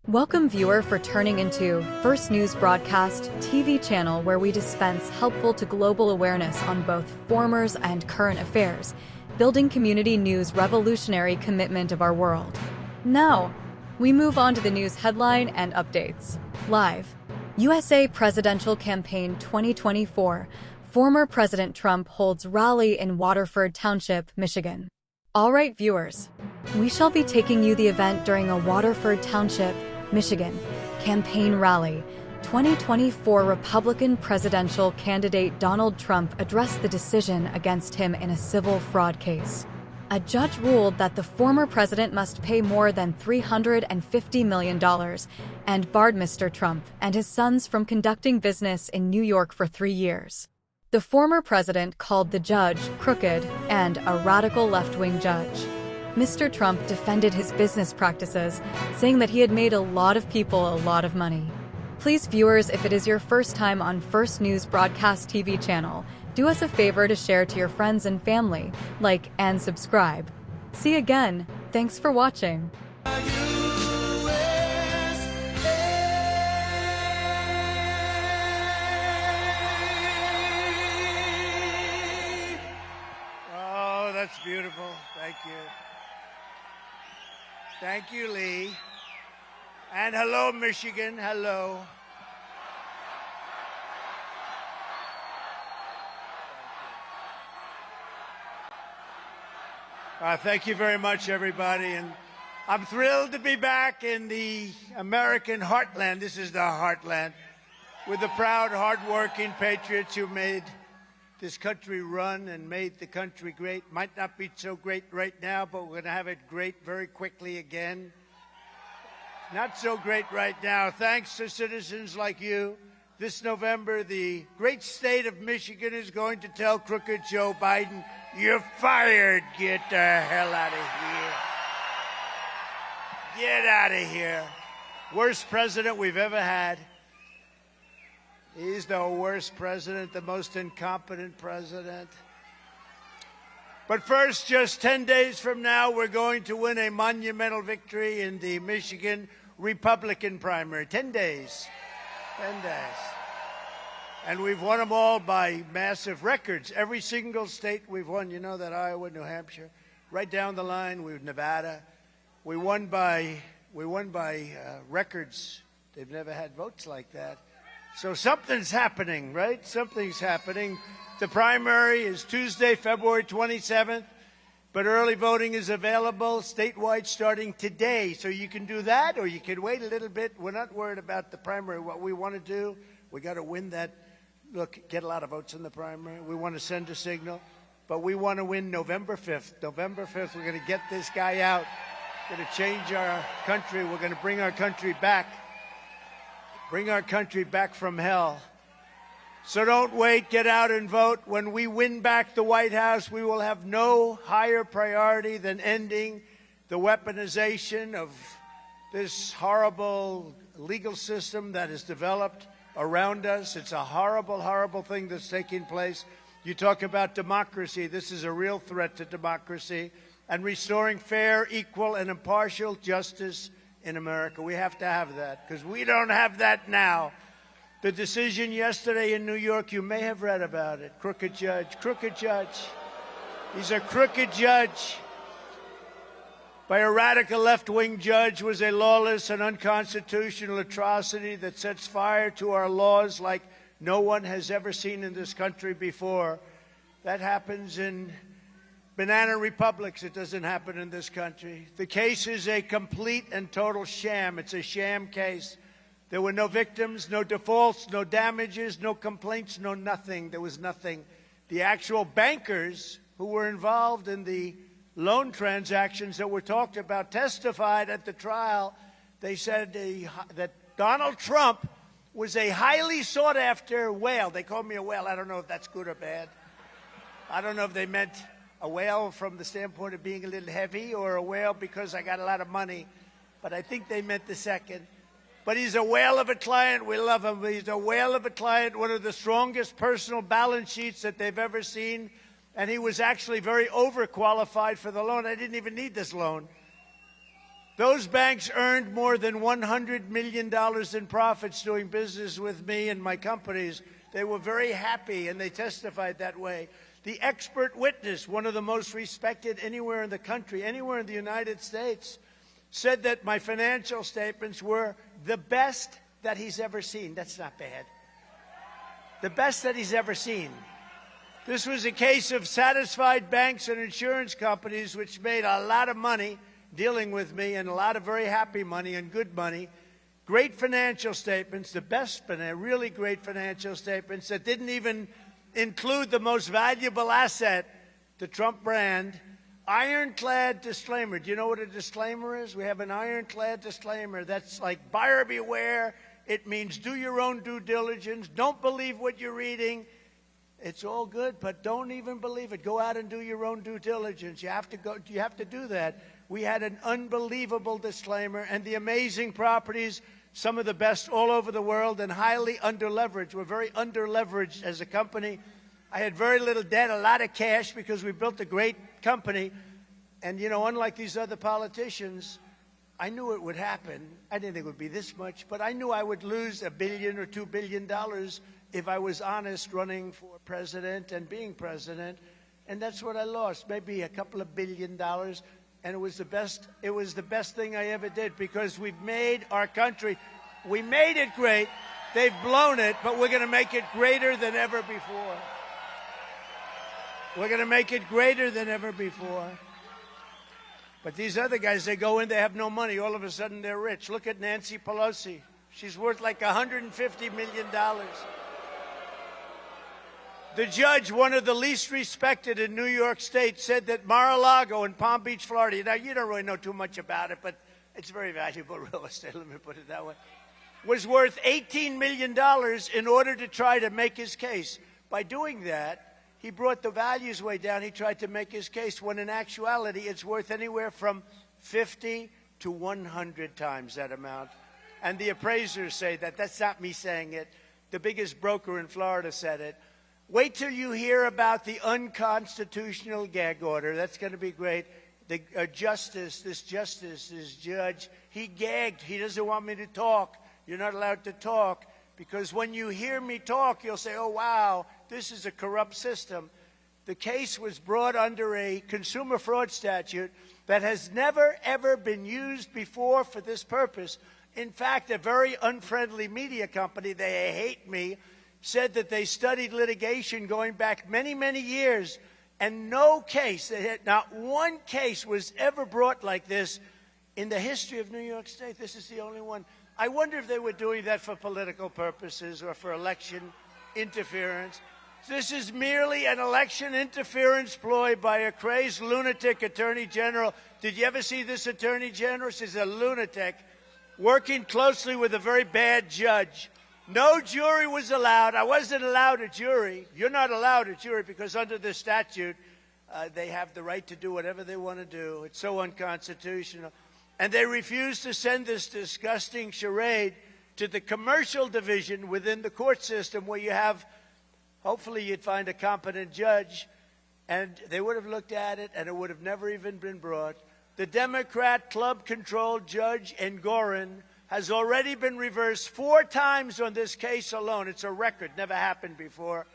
Welcome, viewer, for turning into First News Broadcast TV channel, where we dispense helpful to global awareness on both formers and current affairs, building community news revolutionary commitment of our world. Now, we move on to the news headline and updates. Live. USA Presidential Campaign 2024. Former President Trump holds rally in Waterford Township, Michigan. All right, viewers. We shall be taking you the event during a Waterford Township, Michigan, campaign rally. 2024 Republican presidential candidate Donald Trump addressed the decision against him in a civil fraud case. A judge ruled that the former president must pay more than $350 million and barred Mr. Trump and his sons from conducting business in New York for 3 years. The former president called the judge crooked and a radical left-wing judge. Mr. Trump defended his business practices, saying that he had made a lot of people a lot of money. Please, viewers, if it is your first time on First News Broadcast TV channel, do us a favor to share to your friends and family, like and subscribe. See you again. Thanks for watching. Oh, that's beautiful. Thank you. Thank you, Lee. And hello, Michigan. Hello. Thank you very much, everybody. And I'm thrilled to be back in the American heartland. This is the heartland with the proud, hardworking patriots who made this country run and made the country great. Might not be so great right now, but we're going to have it great very quickly again. Not so great right now. Thanks to citizens like you, this November, the great state of Michigan is going to tell crooked Joe Biden, "You're fired. Get the hell out of here. Get out of here." Worst president we've ever had. He's the worst president, the most incompetent president. But first, just 10 days from now, we're going to win a monumental victory in the Michigan Republican primary. 10 days. 10 days. And we've won them all by massive records. Every single state we've won. You know that Iowa, New Hampshire, right down the line, we've Nevada. We won by records. They've never had votes like that. So something's happening, right? Something's happening. The primary is Tuesday, February 27th, but early voting is available statewide starting today. So you can do that, or you can wait a little bit. We're not worried about the primary. What we want to do, we got to win that. Look, get a lot of votes in the primary. We want to send a signal, but we want to win November 5th. November 5th, we're going to get this guy out. We're going to change our country. We're going to bring our country back. Bring our country back from hell. So don't wait. Get out and vote. When we win back the White House, we will have no higher priority than ending the weaponization of this horrible legal system that is developed around us. It's a horrible, horrible thing that's taking place. You talk about democracy. This is a real threat to democracy and restoring fair, equal, and impartial justice in America. We have to have that, because we don't have that now. The decision yesterday in New York, you may have read about it. Crooked judge, crooked judge. He's a crooked judge. By a radical left-wing judge, was a lawless and unconstitutional atrocity that sets fire to our laws like no one has ever seen in this country before. That happens in banana republics. It doesn't happen in this country. The case is a complete and total sham. It's a sham case. There were no victims, no defaults, no damages, no complaints, no nothing. There was nothing. The actual bankers who were involved in the loan transactions that were talked about testified at the trial. They said that Donald Trump was a highly sought-after whale. They called me a whale. I don't know if that's good or bad. I don't know if they meant a whale from the standpoint of being a little heavy, or a whale because I got a lot of money. But I think they meant the second. But he's a whale of a client. We love him. He's a whale of a client, one of the strongest personal balance sheets that they've ever seen. And he was actually very overqualified for the loan. I didn't even need this loan. Those banks earned more than $100 million in profits doing business with me and my companies. They were very happy, and they testified that way. The expert witness, one of the most respected anywhere in the country, anywhere in the United States, said that my financial statements were the best that he's ever seen. That's not bad. The best that he's ever seen. This was a case of satisfied banks and insurance companies which made a lot of money dealing with me, and a lot of very happy money and good money. Great financial statements, the best, really great financial statements that didn't even include the most valuable asset, the Trump brand. Ironclad disclaimer. Do you know what a disclaimer is? We have an ironclad disclaimer. That's like buyer beware. It means do your own due diligence. Don't believe what you're reading. It's all good, but don't even believe it. Go out and do your own due diligence. You have to do that. We had an unbelievable disclaimer, and the amazing properties, some of the best all over the world, and highly underleveraged. We're very underleveraged as a company. I had very little debt, a lot of cash, because we built a great company. And, you know, unlike these other politicians, I knew it would happen. I didn't think it would be this much, but I knew I would lose $1 billion or $2 billion if I was honest running for president and being president. And that's what I lost, maybe a couple of $1 billion. And it was the best thing I ever did, because we've made our country, we made it great. They've blown it, but we're going to make it greater than ever before. We're going to make it greater than ever before. But these other guys, they go in, they have no money. All of a sudden, they're rich. Look at Nancy Pelosi. She's worth like $150 million. The judge, one of the least respected in New York State, said that Mar-a-Lago in Palm Beach, Florida, now you don't really know too much about it, but it's very valuable real estate, let me put it that way, was worth $18 million in order to try to make his case. By doing that, he brought the values way down. He tried to make his case, when in actuality it's worth anywhere from 50 to 100 times that amount. And the appraisers say that. That's not me saying it. The biggest broker in Florida said it. Wait till you hear about the unconstitutional gag order. That's going to be great. The this judge, he gagged. He doesn't want me to talk. You're not allowed to talk, because when you hear me talk, you'll say, oh, wow, this is a corrupt system. The case was brought under a consumer fraud statute that has never, ever been used before for this purpose. In fact, a very unfriendly media company, they hate me, said that they studied litigation going back many, many years, and no case, not one case was ever brought like this in the history of New York State. This is the only one. I wonder if they were doing that for political purposes or for election interference. This is merely an election interference ploy by a crazed lunatic attorney general. Did you ever see this attorney general? She's a lunatic working closely with a very bad judge. No jury was allowed. I wasn't allowed a jury. You're not allowed a jury, because under the statute, they have the right to do whatever they want to do. It's so unconstitutional. And they refused to send this disgusting charade to the commercial division within the court system, where you have, hopefully you'd find a competent judge, and they would have looked at it, and it would have never even been brought. The Democrat club-controlled Judge Engoron has already been reversed 4 times on this case alone. It's a record, never happened before.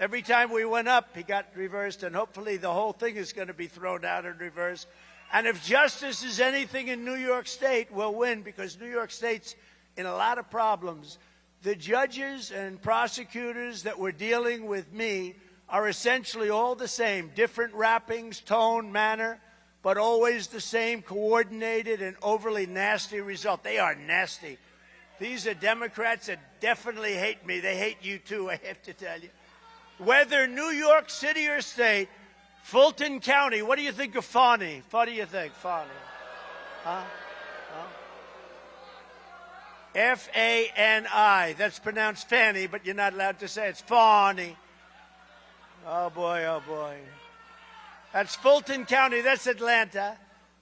Every time we went up, he got reversed, and hopefully the whole thing is going to be thrown out and reversed. And if justice is anything in New York State, we'll win, because New York State's in a lot of problems. The judges and prosecutors that were dealing with me are essentially all the same, different wrappings, tone, manner, but always the same coordinated and overly nasty result. They are nasty. These are Democrats that definitely hate me. They hate you too, I have to tell you. Whether New York City or state, Fulton County, what do you think of Fani? What do you think, Fani? Huh? F-A-N-I. That's pronounced Fanny, but you're not allowed to say it. It's Fani. Oh, boy, oh, boy. That's Fulton County. That's Atlanta.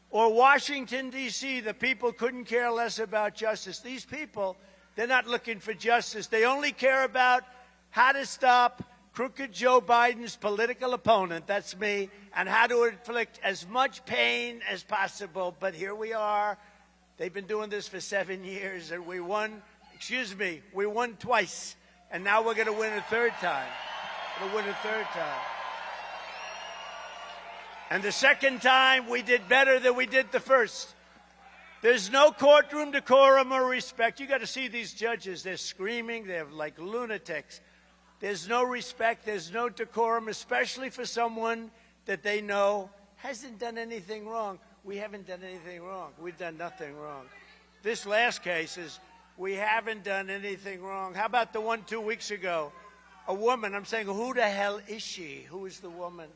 Or Washington, D.C. The people couldn't care less about justice. These people, they're not looking for justice. They only care about how to stop crooked Joe Biden's political opponent, that's me, and how to inflict as much pain as possible. But here we are. They've been doing this for 7 years, and we won twice, and now we're going to win a third time. And the second time, we did better than we did the first. There's no courtroom decorum or respect. You got to see these judges. They're screaming. They're like lunatics. There's no respect. There's no decorum, especially for someone that they know hasn't done anything wrong. We haven't done anything wrong. We've done nothing wrong. This last case is we haven't done anything wrong. How about the one 2 weeks ago? A woman. I'm saying, who the hell is she? Who is the woman?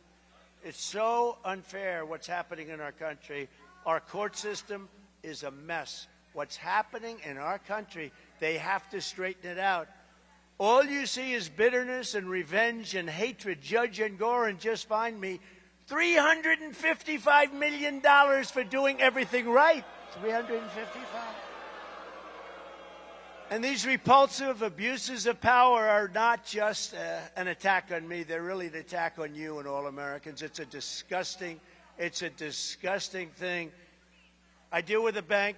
It's so unfair what's happening in our country. Our court system is a mess. What's happening in our country, they have to straighten it out. All you see is bitterness and revenge and hatred. Judge Engoron just fined me $355 million for doing everything right. 355. And these repulsive abuses of power are not just an attack on me. They're really an attack on you and all Americans. It's a disgusting thing. I deal with a bank.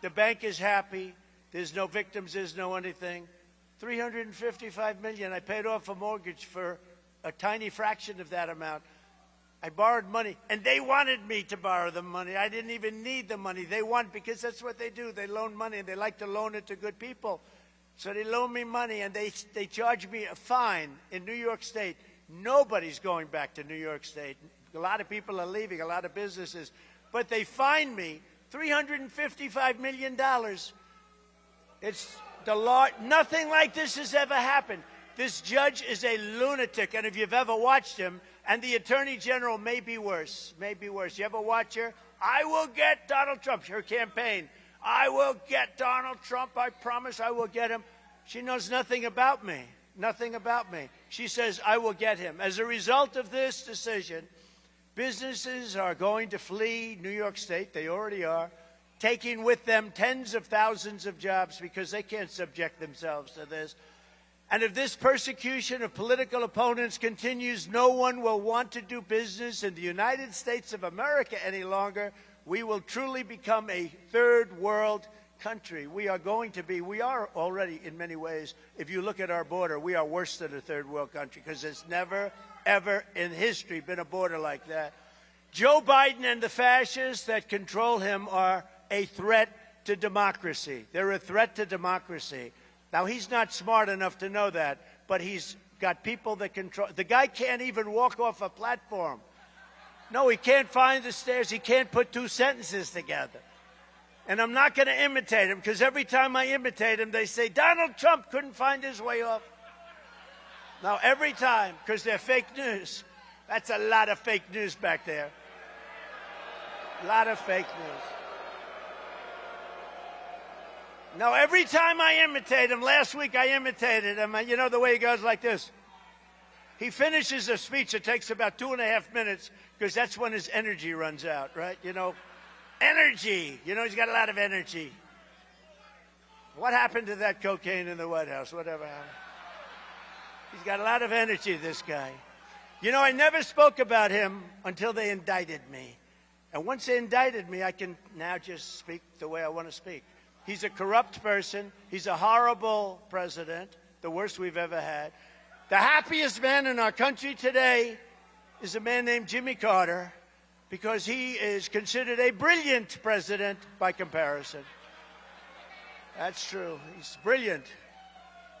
The bank is happy. There's no victims. There's no anything. $355 million. I paid off a mortgage for a tiny fraction of that amount. I borrowed money, and they wanted me to borrow the money. I didn't even need the money. They want, because that's what they do. They loan money, and they like to loan it to good people. So they loan me money, and they charge me a fine in New York State. Nobody's going back to New York State. A lot of people are leaving, a lot of businesses. But they fined me $355 million. It's the law. Nothing like this has ever happened. This judge is a lunatic, and if you've ever watched him, and the Attorney General may be worse. You ever watch her? I will get Donald Trump, her campaign. I will get Donald Trump. I promise I will get him. She knows nothing about me. She says, I will get him. As a result of this decision, businesses are going to flee New York State. They already are, taking with them tens of thousands of jobs because they can't subject themselves to this. And if this persecution of political opponents continues, no one will want to do business in the United States of America any longer. We will truly become a third world country. We are already in many ways. If you look at our border, we are worse than a third world country because there's never, ever in history been a border like that. Joe Biden and the fascists that control him are a threat to democracy. They're a threat to democracy. Now, he's not smart enough to know that, but he's got people that control. The guy can't even walk off a platform. No, he can't find the stairs. He can't put two sentences together. And I'm not going to imitate him, because every time I imitate him, they say, Donald Trump couldn't find his way off. Now, every time, because they're fake news. That's a lot of fake news back there. A lot of fake news. Now, every time I imitate him, last week I imitated him, you know the way he goes like this. He finishes a speech. It takes about 2.5 minutes, because that's when his energy runs out, right? You know, energy. You know, he's got a lot of energy. What happened to that cocaine in the White House? Whatever happened? He's got a lot of energy, this guy. You know, I never spoke about him until they indicted me. And once they indicted me, I can now just speak the way I want to speak. He's a corrupt person. He's a horrible president, the worst we've ever had. The happiest man in our country today is a man named Jimmy Carter, because he is considered a brilliant president by comparison. That's true. He's brilliant.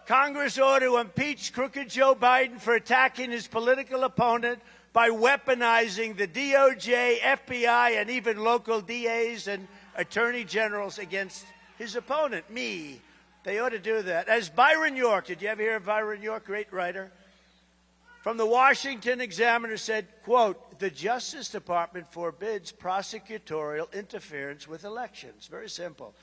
Congress ought to impeach crooked Joe Biden for attacking his political opponent by weaponizing the DOJ, FBI, and even local DAs and attorney generals against his opponent, me. They ought to do that. As Byron York, did you ever hear of Byron York? Great writer. From the Washington Examiner said, quote, the Justice Department forbids prosecutorial interference with elections. Very simple.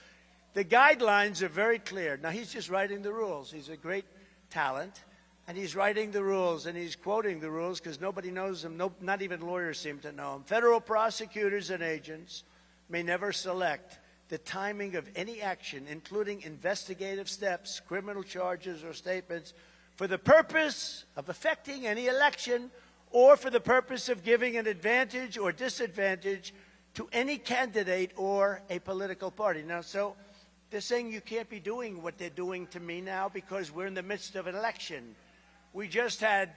The guidelines are very clear. Now, he's just writing the rules. He's a great talent, and he's writing the rules, and he's quoting the rules because nobody knows them. No, not even lawyers seem to know them. Federal prosecutors and agents may never select the timing of any action, including investigative steps, criminal charges, or statements, for the purpose of affecting any election or for the purpose of giving an advantage or disadvantage to any candidate or a political party. Now, so they're saying you can't be doing what they're doing to me now because we're in the midst of an election. We just had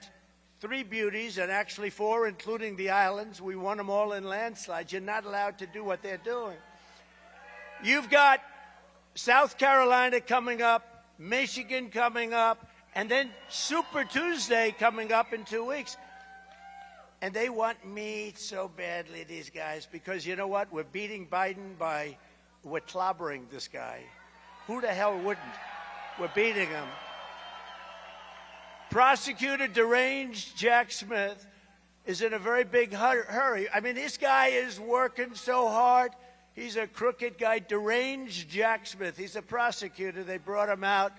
3 beauties, and actually 4, including the islands. We won them all in landslides. You're not allowed to do what they're doing. You've got South Carolina coming up, Michigan coming up, and then Super Tuesday coming up in 2 weeks. And they want me so badly, these guys, because you know what? We're beating Biden we're clobbering this guy. Who the hell wouldn't? We're beating him. Prosecutor deranged Jack Smith is in a very big hurry. I mean, this guy is working so hard. He's a crooked guy, deranged Jack Smith. He's a prosecutor. They brought him out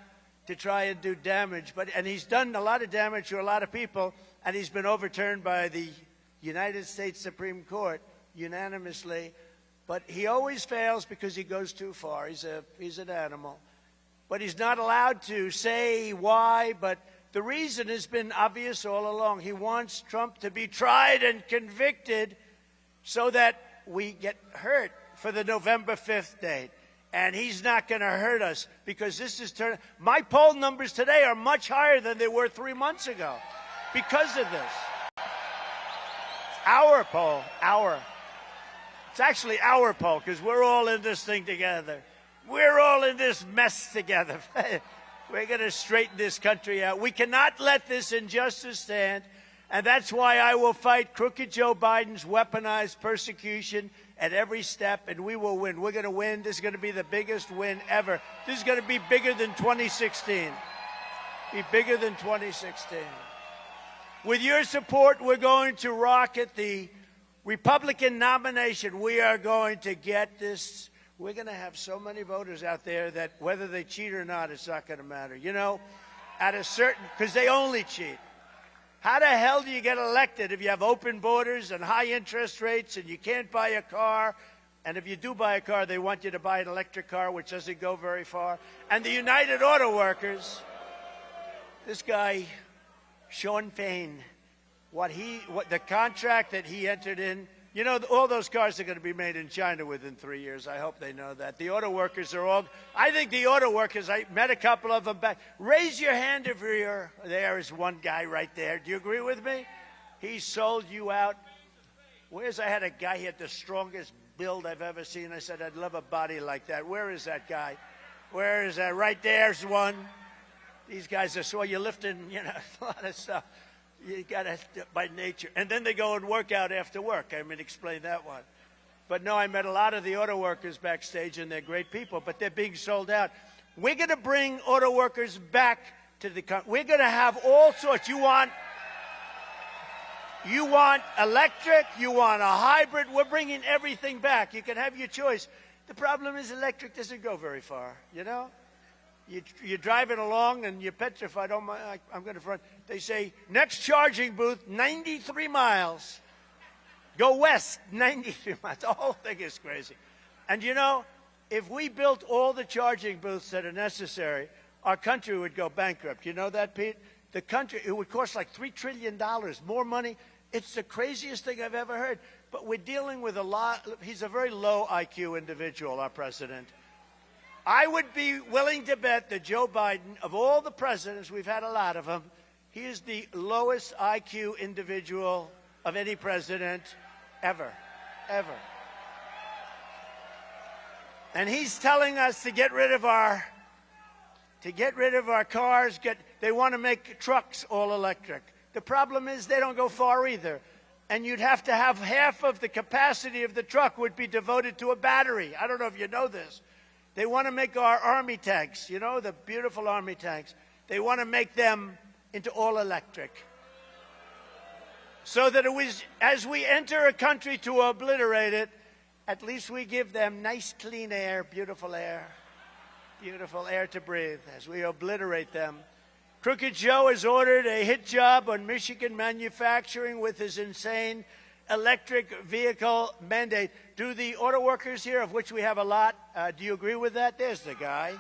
to try and do damage. And he's done a lot of damage to a lot of people, and he's been overturned by the United States Supreme Court unanimously. But he always fails because he goes too far. He's an animal. But he's not allowed to say why, but the reason has been obvious all along. He wants Trump to be tried and convicted so that we get hurt for the November 5th date. And he's not going to hurt us because this is turning. My poll numbers today are much higher than they were 3 months ago because of this. Our poll, It's actually our poll because we're all in this thing together. We're all in this mess together. We're going to straighten this country out. We cannot let this injustice stand, and that's why I will fight crooked Joe Biden's weaponized persecution at every step, and we will win. We're going to win. This is going to be the biggest win ever. This is going to be bigger than 2016. Be bigger than 2016. With your support, we're going to rocket the Republican nomination. We are going to get this. We're going to have so many voters out there that whether they cheat or not, it's not going to matter. You know, at a certain, because they only cheat. How the hell do you get elected if you have open borders and high interest rates and you can't buy a car? And if you do buy a car, they want you to buy an electric car, which doesn't go very far. And the United Auto Workers, this guy, Sean Payne, what the contract that he entered in, you know, all those cars are going to be made in China within 3 years. I hope they know that. The auto workers are all, I think the auto workers, I met a couple of them back. Raise your hand if you're, there is one guy right there. Do you agree with me? He sold you out. I had a guy, he had the strongest build I've ever seen. I said, I'd love a body like that. Where is that guy? Where is that? Right there's one. These guys are so, you're lifting, you know, a lot of stuff. You got to, by nature. And then they go and work out after work. I mean, explain that one. But no, I met a lot of the auto workers backstage, and they're great people, but they're being sold out. We're going to bring auto workers back to the country. We're going to have all sorts. You want electric, you want a hybrid. We're bringing everything back. You can have your choice. The problem is electric doesn't go very far, you know? You're driving along and you're petrified. Oh my, I'm going to front. They say, next charging booth, 93 miles. Go west, 93 miles. The whole thing is crazy. And you know, if we built all the charging booths that are necessary, our country would go bankrupt. You know that, Pete? The country, it would cost like $3 trillion, more money. It's the craziest thing I've ever heard. But we're dealing with a lot. He's a very low IQ individual, our president. I would be willing to bet that Joe Biden, of all the presidents, we've had a lot of them, he is the lowest IQ individual of any president ever, ever. And he's telling us to get rid of our cars. They want to make trucks all electric. The problem is they don't go far either. And you'd have to have half of the capacity of the truck would be devoted to a battery. I don't know if you know this. They want to make our army tanks, you know, the beautiful army tanks. They want to make them into all electric. So that as we enter a country to obliterate it, at least we give them nice, clean air beautiful air to breathe as we obliterate them. Crooked Joe has ordered a hit job on Michigan manufacturing with his insane electric vehicle mandate. Do the auto workers here, of which we have a lot, do you agree with that? There's the guy.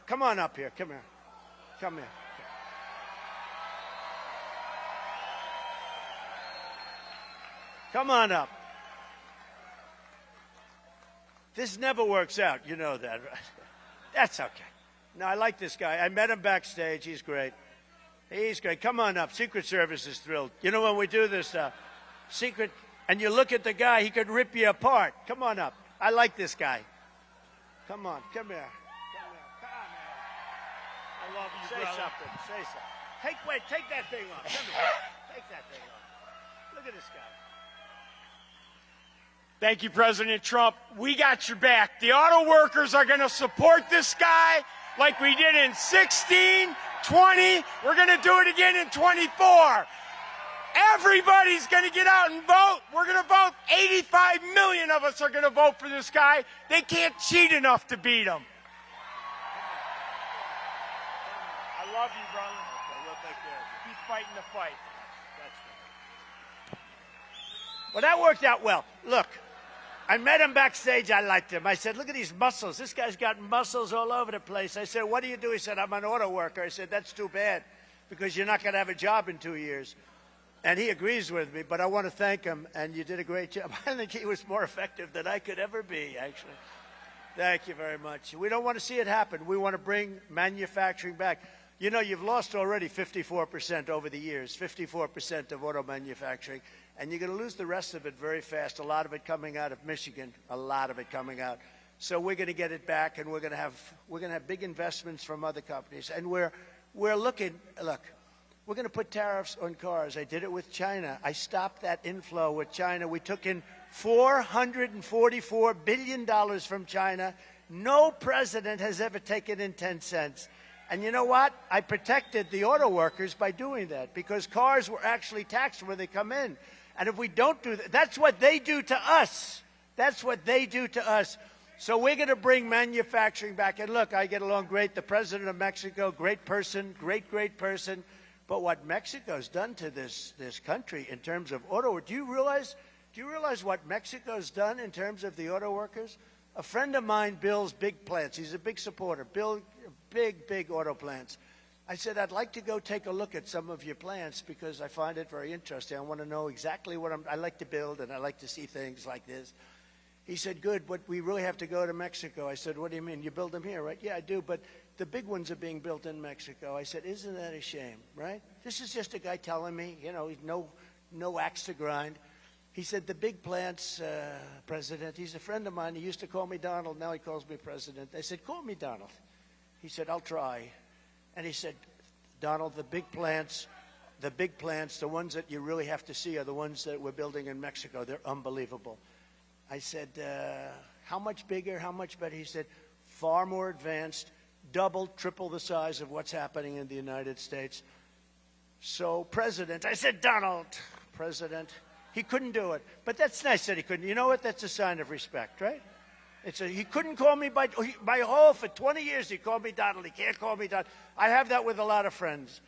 Come on up here. Come here. Come here. Come on up. This never works out. You know that, right? That's okay. No, I like this guy. I met him backstage. He's great. He's great. Come on up. Secret Service is thrilled. You know, when we do this secret, and you look at the guy, he could rip you apart. Come on up. I like this guy. Come on. Come here. Come here. Come on, man. I love you, Say brother. something. Say something. Take that thing off. Come here. Take that thing off. Look at this guy. Thank you, President Trump. We got your back. The auto workers are going to support this guy like we did in 16, 20. We're going to do it again in 24. Everybody's going to get out and vote. We're going to vote. 85 million of us are going to vote for this guy. They can't cheat enough to beat him. I love you, brother. Okay, we'll take care of you. Keep fighting the fight. That's right. Well, that worked out well. Look, I met him backstage. I liked him. I said, look at these muscles. This guy's got muscles all over the place. I said, what do you do? He said, I'm an auto worker. I said, that's too bad because you're not going to have a job in 2 years. And he agrees with me, but I want to thank him, and you did a great job. I think he was more effective than I could ever be, actually. Thank you very much. We don't want to see it happen. We want to bring manufacturing back. You know, you've lost already 54% over the years, 54% of auto manufacturing, and you're going to lose the rest of it very fast, a lot of it coming out of Michigan, a lot of it coming out. So we're going to get it back, and we're going to have big investments from other companies. And we're looking, look, we're going to put tariffs on cars. I did it with China. I stopped that inflow with China. We took in $444 billion from China. No president has ever taken in 10 cents. And you know what? I protected the auto workers by doing that because cars were actually taxed when they come in. And if we don't do that, that's what they do to us. That's what they do to us. So we're going to bring manufacturing back. And look, I get along great. The president of Mexico, great person, great person. But what Mexico's done to this country in terms of auto, do you realize what Mexico's done in terms of the auto workers? A friend of mine builds big plants. He's a big supporter. Build big auto plants. I said, I'd like to go take a look at some of your plants because I find it very interesting. I want to know exactly what I like to build, and I like to see things like this. He said, good, but we really have to go to Mexico. I said, what do you mean? You build them here, right? Yeah, I do, but the big ones are being built in Mexico. I said, isn't that a shame, right? This is just a guy telling me, you know, no axe to grind. He said, the big plants, President, he's a friend of mine. He used to call me Donald. Now he calls me President. I said, call me Donald. He said, I'll try. And he said, Donald, the big plants, the ones that you really have to see are the ones that we're building in Mexico. They're unbelievable. I said, how much bigger, how much better? He said, far more advanced, double, triple the size of what's happening in the United States. So, President, I said, Donald, President, he couldn't do it. But that's nice that he couldn't. You know what? That's a sign of respect, right? He couldn't call me by for 20 years he called me Donald. He can't call me Donald. I have that with a lot of friends.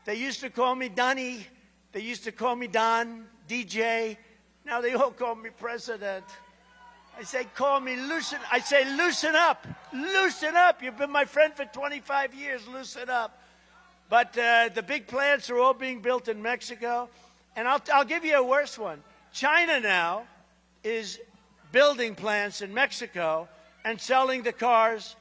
They used to call me Donnie. They used to call me Don, DJ. Now they all call me President. I say, call me loosen. I say, loosen up. Loosen up. You've been my friend for 25 years. Loosen up. But the big plants are all being built in Mexico. And I'll give you a worse one. China now is building plants in Mexico and selling the cars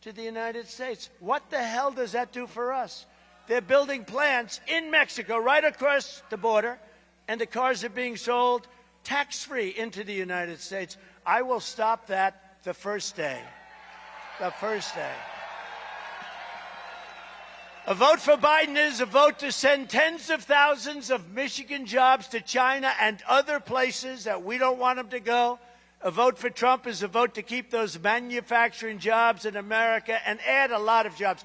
to the United States. What the hell does that do for us? They're building plants in Mexico right across the border, and the cars are being sold tax-free into the United States. I will stop that the first day. The first day. A vote for Biden is a vote to send tens of thousands of Michigan jobs to China and other places that we don't want them to go. A vote for Trump is a vote to keep those manufacturing jobs in America and add a lot of jobs.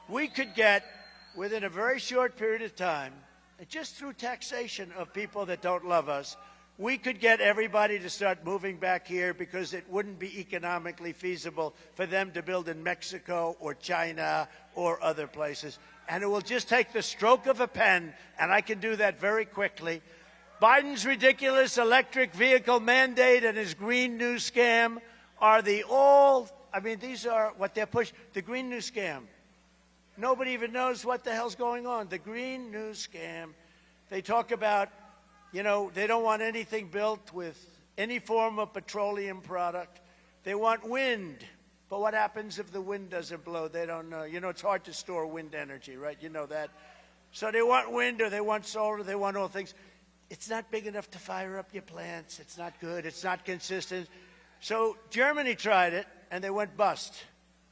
We could get, within a very short period of time, just through taxation of people that don't love us, we could get everybody to start moving back here because it wouldn't be economically feasible for them to build in Mexico or China or other places. And it will just take the stroke of a pen, and I can do that very quickly. Biden's ridiculous electric vehicle mandate and his Green New Scam are these are what they're pushing. The Green New Scam. Nobody even knows what the hell's going on. The Green New Scam. They talk about, they don't want anything built with any form of petroleum product. They want wind. But what happens if the wind doesn't blow? They don't know. You know, it's hard to store wind energy, right? You know that. So they want wind, or they want solar, they want all things. It's not big enough to fire up your plants. It's not good. It's not consistent. So Germany tried it, and they went bust.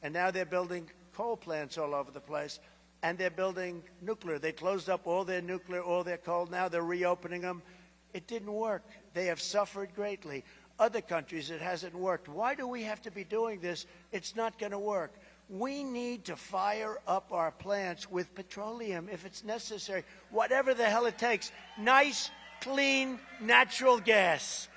And now they're building coal plants all over the place, and they're building nuclear. They closed up all their nuclear, all their coal. Now they're reopening them. It didn't work. They have suffered greatly. Other countries, it hasn't worked. Why do we have to be doing this? It's not going to work. We need to fire up our plants with petroleum if it's necessary, whatever the hell it takes. Nice, clean, natural gas.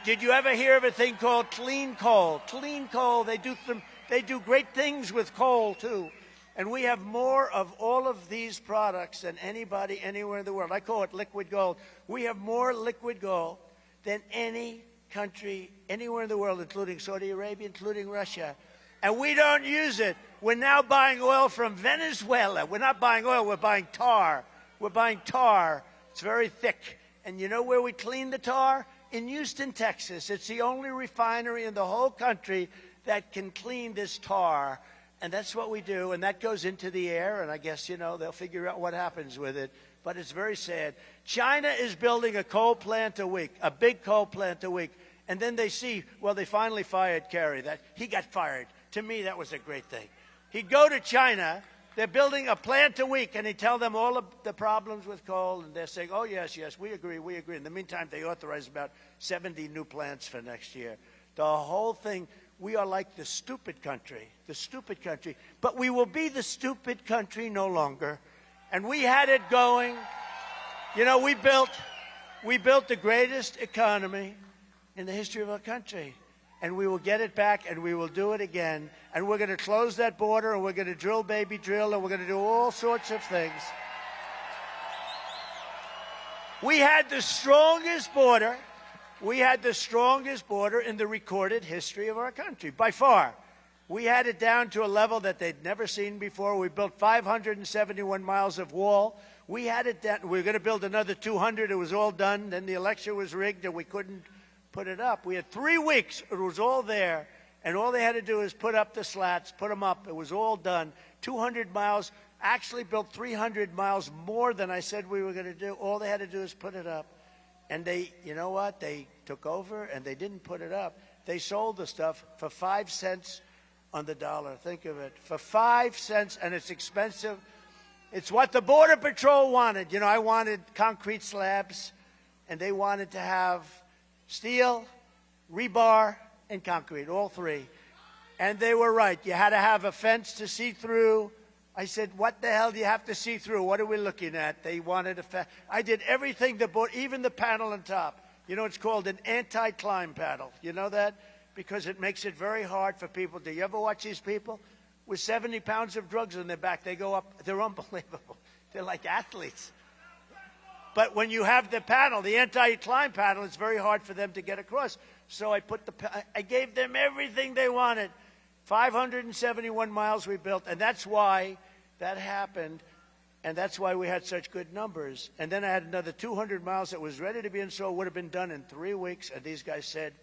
Did you ever hear of a thing called clean coal? Clean coal, they do great things with coal, too. And we have more of all of these products than anybody anywhere in the world. I call it liquid gold. We have more liquid gold than any country anywhere in the world, including Saudi Arabia, including Russia. And we don't use it. We're now buying oil from Venezuela. We're not buying oil, we're buying tar. We're buying tar. It's very thick. And you know where we clean the tar? In Houston, Texas. It's the only refinery in the whole country that can clean this tar. And that's what we do. And that goes into the air. And I guess, you know, they'll figure out what happens with it. But it's very sad. China is building a coal plant a week, a big coal plant a week. And then they see, well, they finally fired Kerry. He got fired. To me, that was a great thing. He'd go to China. They're building a plant a week, and he'd tell them all of the problems with coal, and they're saying, oh, yes, yes, we agree, we agree. In the meantime, they authorized about 70 new plants for next year. The whole thing, we are like the stupid country, but we will be the stupid country no longer. And we had it going. You know, we built the greatest economy in the history of our country. And we will get it back, and we will do it again. And we're going to close that border, and we're going to drill, baby, drill, and we're going to do all sorts of things. We had the strongest border. We had the strongest border in the recorded history of our country, by far. We had it down to a level that they'd never seen before. We built 571 miles of wall. We had it down. We were going to build another 200. It was all done. Then the election was rigged, and we couldn't put it up. We had 3 weeks. It was all there. And all they had to do is put up the slats, put them up. It was all done. 200 miles, actually built 300 miles more than I said we were going to do. All they had to do is put it up. And they, you know what? They took over, and they didn't put it up. They sold the stuff for 5 cents on the dollar. Think of it. For 5 cents, and it's expensive. It's what the Border Patrol wanted. You know, I wanted concrete slabs, and they wanted to have steel, rebar, and concrete, all three. And they were right. You had to have a fence to see through. I said, what the hell do you have to see through? What are we looking at? They wanted a fence. I did everything, even the panel on top. You know, it's called an anti-climb panel. You know that? Because it makes it very hard for people. Do you ever watch these people? With 70 pounds of drugs on their back, they go up. They're unbelievable. They're like athletes. But when you have the panel, the anti-climb panel, it's very hard for them to get across. So I gave them everything they wanted. 571 miles we built, and that's why that happened, and that's why we had such good numbers. And then I had another 200 miles that was ready to be installed, would have been done in 3 weeks, and these guys said,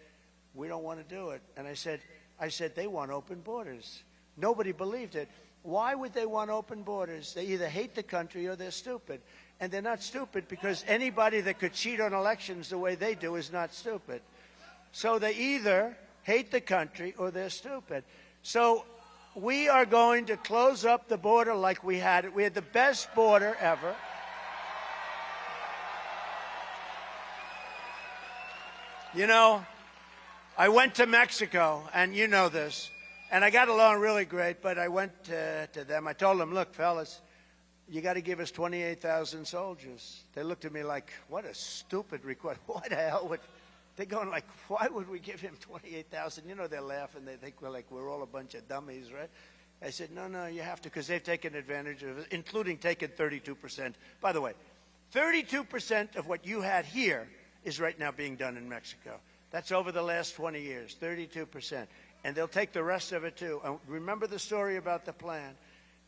we don't want to do it. And I said, they want open borders. Nobody believed it. Why would they want open borders? They either hate the country or they're stupid. And they're not stupid because anybody that could cheat on elections the way they do is not stupid. So they either hate the country or they're stupid. So we are going to close up the border like we had it. We had the best border ever. You know, I went to Mexico, and you know this, and I got along really great, but I went to them. I told them, look, fellas, you got to give us 28,000 soldiers. They looked at me like, what a stupid request. Why the hell would... They're going like, why would we give him 28,000? You know, they're laughing. They think we're all a bunch of dummies, right? I said, no, you have to, because they've taken advantage of it, including taking 32%. By the way, 32% of what you had here is right now being done in Mexico. That's over the last 20 years, 32%. And they'll take the rest of it, too. And remember the story about the plan.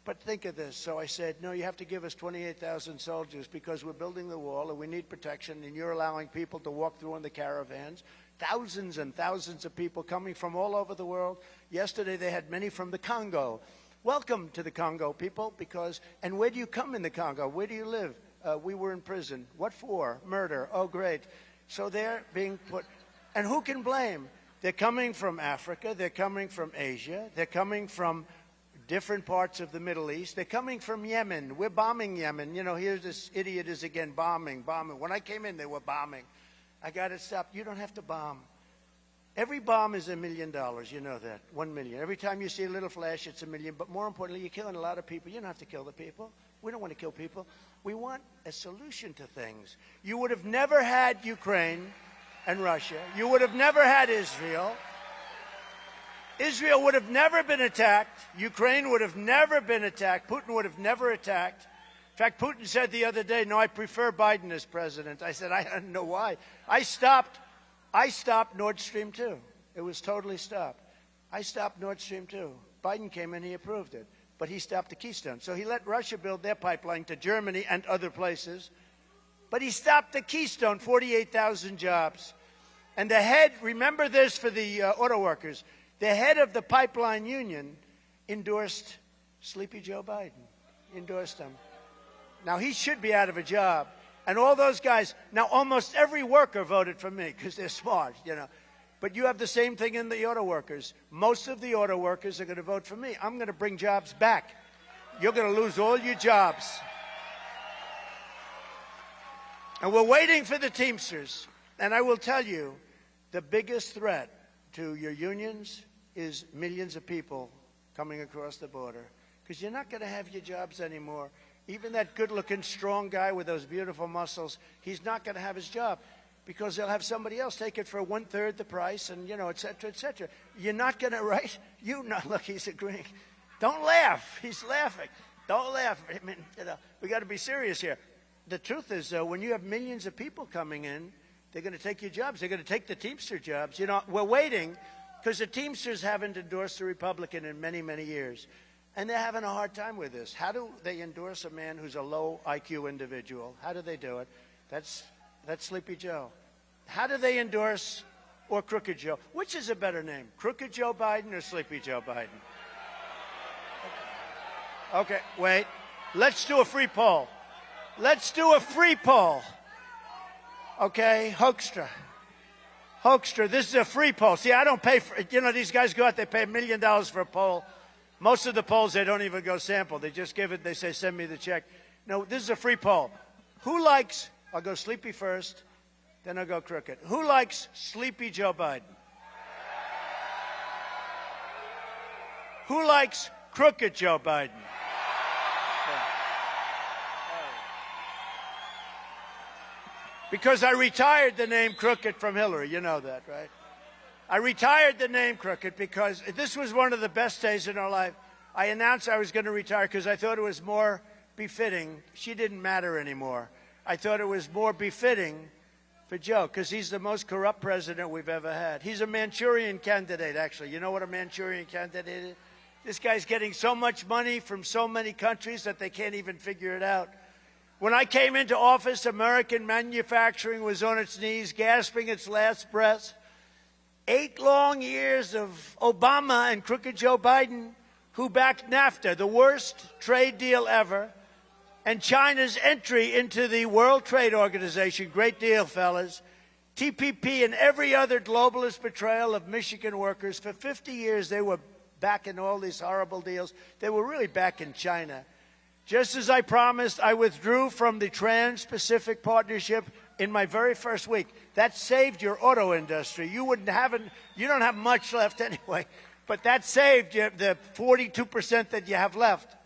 But think of this. So I said, no, you have to give us 28,000 soldiers because we're building the wall and we need protection, and you're allowing people to walk through in the caravans. thousands and thousands of people coming from all over the world. Yesterday they had many from the Congo. Welcome to the Congo, people, and where do you come in the Congo? Where do you live? We were in prison. What for? Murder. Oh, great. So they're being put, and who can blame? They're coming from Africa. They're coming from Asia. They're coming from different parts of the Middle East. They're coming from Yemen. We're bombing Yemen. You know, here's this idiot is again bombing. When I came in, they were bombing. I got to stop. You don't have to bomb. Every bomb is $1 million. You know that. 1 million. Every time you see a little flash, it's $1 million. But more importantly, you're killing a lot of people. You don't have to kill the people. We don't want to kill people. We want a solution to things. You would have never had Ukraine and Russia. You would have never had Israel. Israel would have never been attacked. Ukraine would have never been attacked. Putin would have never attacked. In fact, Putin said the other day, no, I prefer Biden as president. I said, I don't know why. I stopped Nord Stream 2. It was totally stopped. I stopped Nord Stream 2. Biden came in, he approved it. But he stopped the Keystone. So he let Russia build their pipeline to Germany and other places. But he stopped the Keystone, 48,000 jobs. And the head, remember this for the auto workers, the head of the pipeline union endorsed Sleepy Joe Biden, endorsed him. Now, he should be out of a job. And all those guys, now almost every worker voted for me because they're smart, you know. But you have the same thing in the auto workers. Most of the auto workers are going to vote for me. I'm going to bring jobs back. You're going to lose all your jobs. And we're waiting for the Teamsters. And I will tell you, the biggest threat to your unions is millions of people coming across the border. Because you're not going to have your jobs anymore. Even that good-looking, strong guy with those beautiful muscles, he's not going to have his job because they'll have somebody else take it for 1/3 the price and, you know, et cetera, et cetera. You're not going to, right? You not, look, he's agreeing. Don't laugh. He's laughing. Don't laugh. I mean, you know, we got to be serious here. The truth is, though, when you have millions of people coming in, they're going to take your jobs. They're going to take the Teamster jobs. You know, we're waiting because the Teamsters haven't endorsed a Republican in many, many years. And they're having a hard time with this. How do they endorse a man who's a low IQ individual? How do they do it? That's Sleepy Joe. How do they endorse, or Crooked Joe? Which is a better name, Crooked Joe Biden or Sleepy Joe Biden? Okay, wait. Let's do a free poll. Let's do a free poll. Okay, Hoekstra. Hoekstra, this is a free poll. See, I don't pay for it. You know, these guys go out, they pay $1 million for a poll. Most of the polls, they don't even go sample. They just give it, they say, send me the check. No, this is a free poll. Who likes, I'll go Sleepy first, then I'll go Crooked. Who likes Sleepy Joe Biden? Who likes Crooked Joe Biden? Because I retired the name Crooked from Hillary. You know that, right? I retired the name Crooked because this was one of the best days in our life. I announced I was going to retire because I thought it was more befitting. She didn't matter anymore. I thought it was more befitting for Joe because he's the most corrupt president we've ever had. He's a Manchurian candidate, actually. You know what a Manchurian candidate is? This guy's getting so much money from so many countries that they can't even figure it out. When I came into office, American manufacturing was on its knees, gasping its last breath. 8 long years of Obama and Crooked Joe Biden, who backed NAFTA, the worst trade deal ever, and China's entry into the World Trade Organization, great deal, fellas, TPP and every other globalist betrayal of Michigan workers. For 50 years, they were backing all these horrible deals. They were really backing China. Just as I promised, I withdrew from the Trans-Pacific Partnership in my very first week. That saved your auto industry. You don't have much left anyway, but that saved you the 42% that you have left.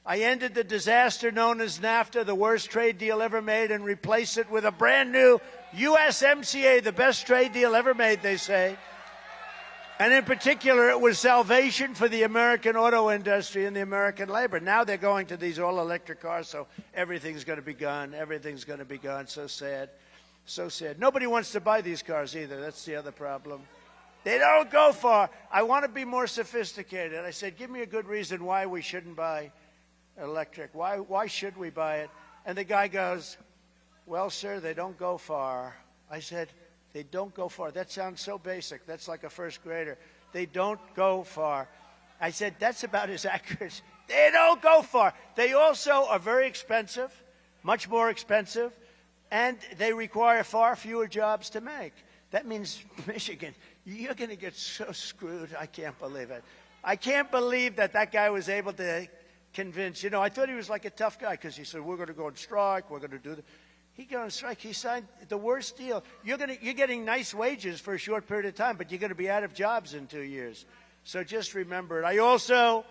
I ended the disaster known as NAFTA, the worst trade deal ever made, and replaced it with a brand new USMCA, the best trade deal ever made, they say. And in particular, it was salvation for the American auto industry and the American labor. Now they're going to these all-electric cars, so everything's going to be gone. Everything's going to be gone. So sad. So sad. Nobody wants to buy these cars either. That's the other problem. They don't go far. I want to be more sophisticated. I said, give me a good reason why we shouldn't buy electric. Why should we buy it? And the guy goes, well, sir, they don't go far. I said, They don't go far. That sounds so basic. That's like a first grader. They don't go far. I said, that's about as accurate. They don't go far. They also are very expensive, much more expensive, and they require far fewer jobs to make. That means, Michigan, you're going to get so screwed. I can't believe it. I can't believe that guy was able to convince. You know, I thought he was like a tough guy because he said, we're going to go on strike. We're going to do this. He got on strike. He signed the worst deal. You're getting nice wages for a short period of time, but you're going to be out of jobs in 2 years. So just remember it. I also,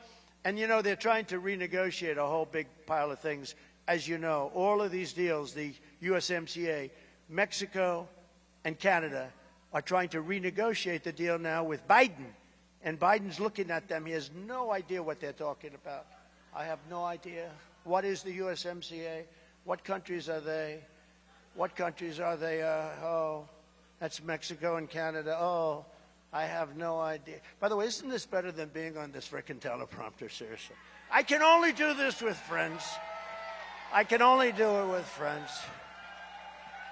and you know, they're trying to renegotiate a whole big pile of things. As you know, all of these deals, the USMCA, Mexico and Canada are trying to renegotiate the deal now with Biden. And Biden's looking at them. He has no idea what they're talking about. I have no idea. What is the USMCA? What countries are they? What countries are they? Oh, that's Mexico and Canada. Oh, I have no idea. By the way, isn't this better than being on this frickin' teleprompter, seriously? I can only do this with friends. I can only do it with friends.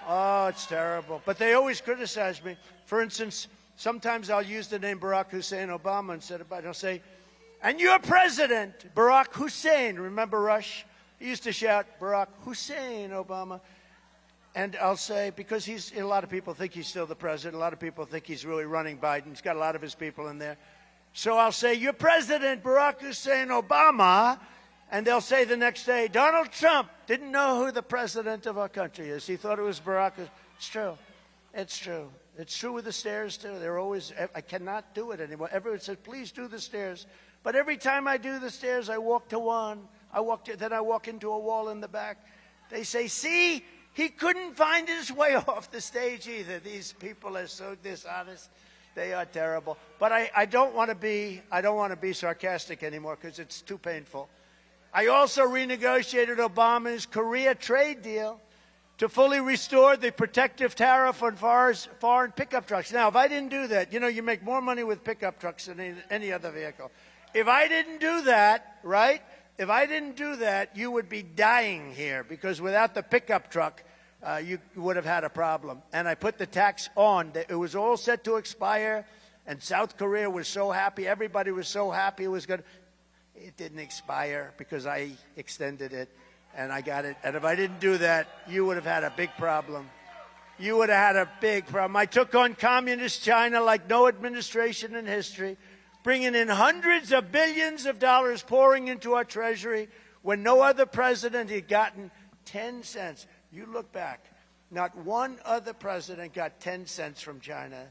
Oh, it's terrible. But they always criticize me. For instance, sometimes I'll use the name Barack Hussein Obama instead of Biden. I'll say, and your president, Barack Hussein. Remember Rush? He used to shout, Barack Hussein Obama. And I'll say, because a lot of people think he's still the president. A lot of people think he's really running Biden. He's got a lot of his people in there. So I'll say, your president, Barack Hussein Obama. And they'll say the next day, Donald Trump didn't know who the president of our country is. He thought it was Barack. It's true. It's true. It's true with the stairs, too. They're always, I cannot do it anymore. Everyone says, please do the stairs. But every time I do the stairs, I walk to one. Then I walk into a wall in the back. They say, see, he couldn't find his way off the stage either. These people are so dishonest. They are terrible. But I don't want to be sarcastic anymore because it's too painful. I also renegotiated Obama's Korea trade deal to fully restore the protective tariff on foreign pickup trucks. Now, if I didn't do that, you know, you make more money with pickup trucks than any other vehicle. If I didn't do that, right, if I didn't do that, you would be dying here because without the pickup truck, you would have had a problem. And I put the tax on. It was all set to expire, and South Korea was so happy. Everybody was so happy it was going to. It didn't expire because I extended it, and I got it. And if I didn't do that, you would have had a big problem. You would have had a big problem. I took on communist China like no administration in history, bringing in hundreds of billions of dollars pouring into our treasury when no other president had gotten 10 cents. You look back, not one other president got 10 cents from China.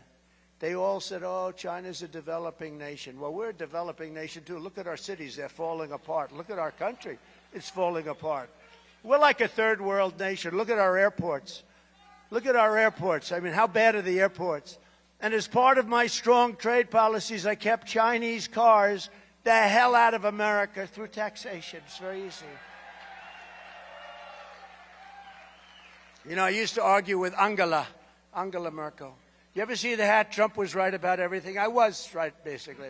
They all said, oh, China's a developing nation. Well, we're a developing nation, too. Look at our cities. They're falling apart. Look at our country. It's falling apart. We're like a third world nation. Look at our airports. Look at our airports. I mean, how bad are the airports? And as part of my strong trade policies, I kept Chinese cars the hell out of America through taxation. It's very easy. You know, I used to argue with Angela Merkel. You ever see the hat? Trump was right about everything. I was right, basically.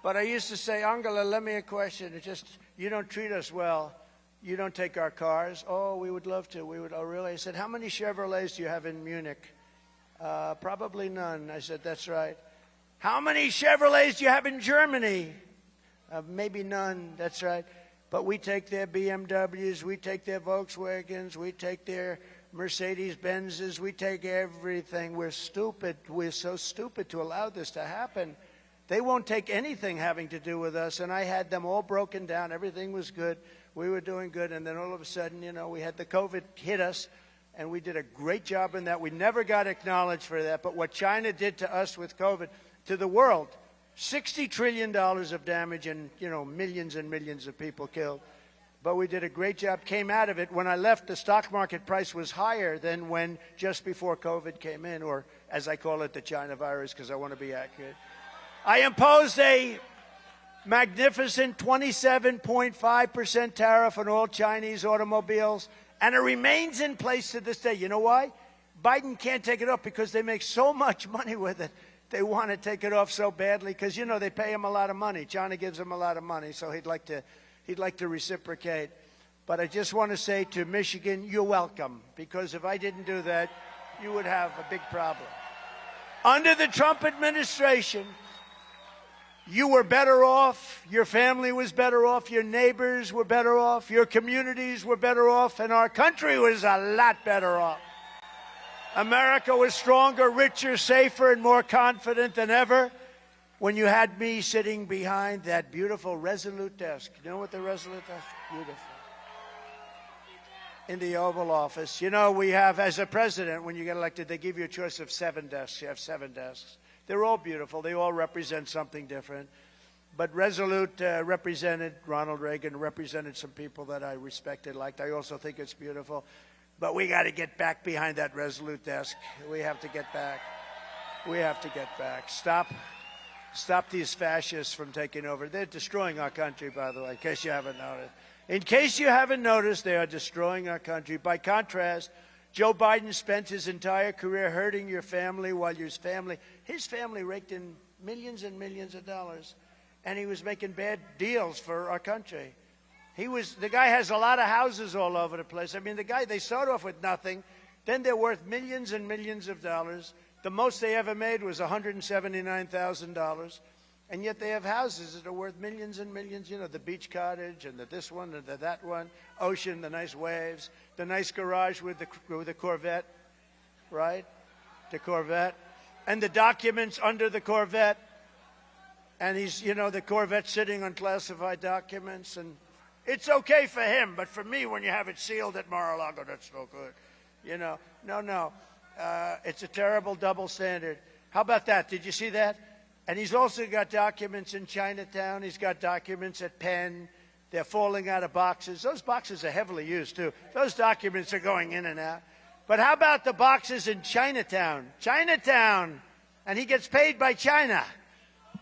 But I used to say, Angela, let me a question. It's just, you don't treat us well. You don't take our cars. Oh, we would love to. We would. Oh, really? I said, how many Chevrolets do you have in Munich? Probably none. I said, that's right. How many Chevrolets do you have in Germany? Maybe none. That's right. But we take their BMWs. We take their Volkswagens. We take their Mercedes-Benzes, we take everything. We're stupid. We're so stupid to allow this to happen. They won't take anything having to do with us, and I had them all broken down. Everything was good. We were doing good, and then all of a sudden, you know, we had the COVID hit us, and we did a great job in that. We never got acknowledged for that, but what China did to us with COVID, to the world, $60 trillion of damage and, you know, millions and millions of people killed. But we did a great job, came out of it. When I left, the stock market price was higher than when just before COVID came in, or as I call it, the China virus, because I want to be accurate. I imposed a magnificent 27.5% tariff on all Chinese automobiles, and it remains in place to this day. You know why? Biden can't take it off because they make so much money with it. They want to take it off so badly because, you know, they pay him a lot of money. China gives him a lot of money, so he'd like to reciprocate. But I just want to say to Michigan, you're welcome, because if I didn't do that, you would have a big problem. Under the Trump administration, you were better off, your family was better off, your neighbors were better off, your communities were better off, and our country was a lot better off. America was stronger, richer, safer, and more confident than ever when you had me sitting behind that beautiful Resolute desk. You know what the Resolute desk? Beautiful. In the Oval Office. You know, we have, as a president, when you get elected, they give you a choice of 7 desks. You have 7 desks. They're all beautiful. They all represent something different. But Resolute represented Ronald Reagan, represented some people that I respected, liked. I also think it's beautiful. But we got to get back behind that Resolute desk. We have to get back. We have to get back. Stop these fascists from taking over. They're destroying our country, by the way, in case you haven't noticed. In case you haven't noticed, they are destroying our country. By contrast, Joe Biden spent his entire career hurting your family while his family raked in millions and millions of dollars, and he was making bad deals for our country. The guy has a lot of houses all over the place. I mean, they start off with nothing, then they're worth millions and millions of dollars. The most they ever made was $179,000. And yet they have houses that are worth millions and millions. You know, the beach cottage and this one and that one, ocean, the nice waves, the nice garage with the Corvette, right? The Corvette. And the documents under the Corvette. And the Corvette sitting on classified documents. And it's okay for him, but for me, when you have it sealed at Mar-a-Lago, that's no good. You know, no. It's a terrible double standard. How about that? Did you see that? And he's also got documents in Chinatown. He's got documents at Penn. They're falling out of boxes. Those boxes are heavily used, too. Those documents are going in and out. But how about the boxes in Chinatown? Chinatown. And he gets paid by China.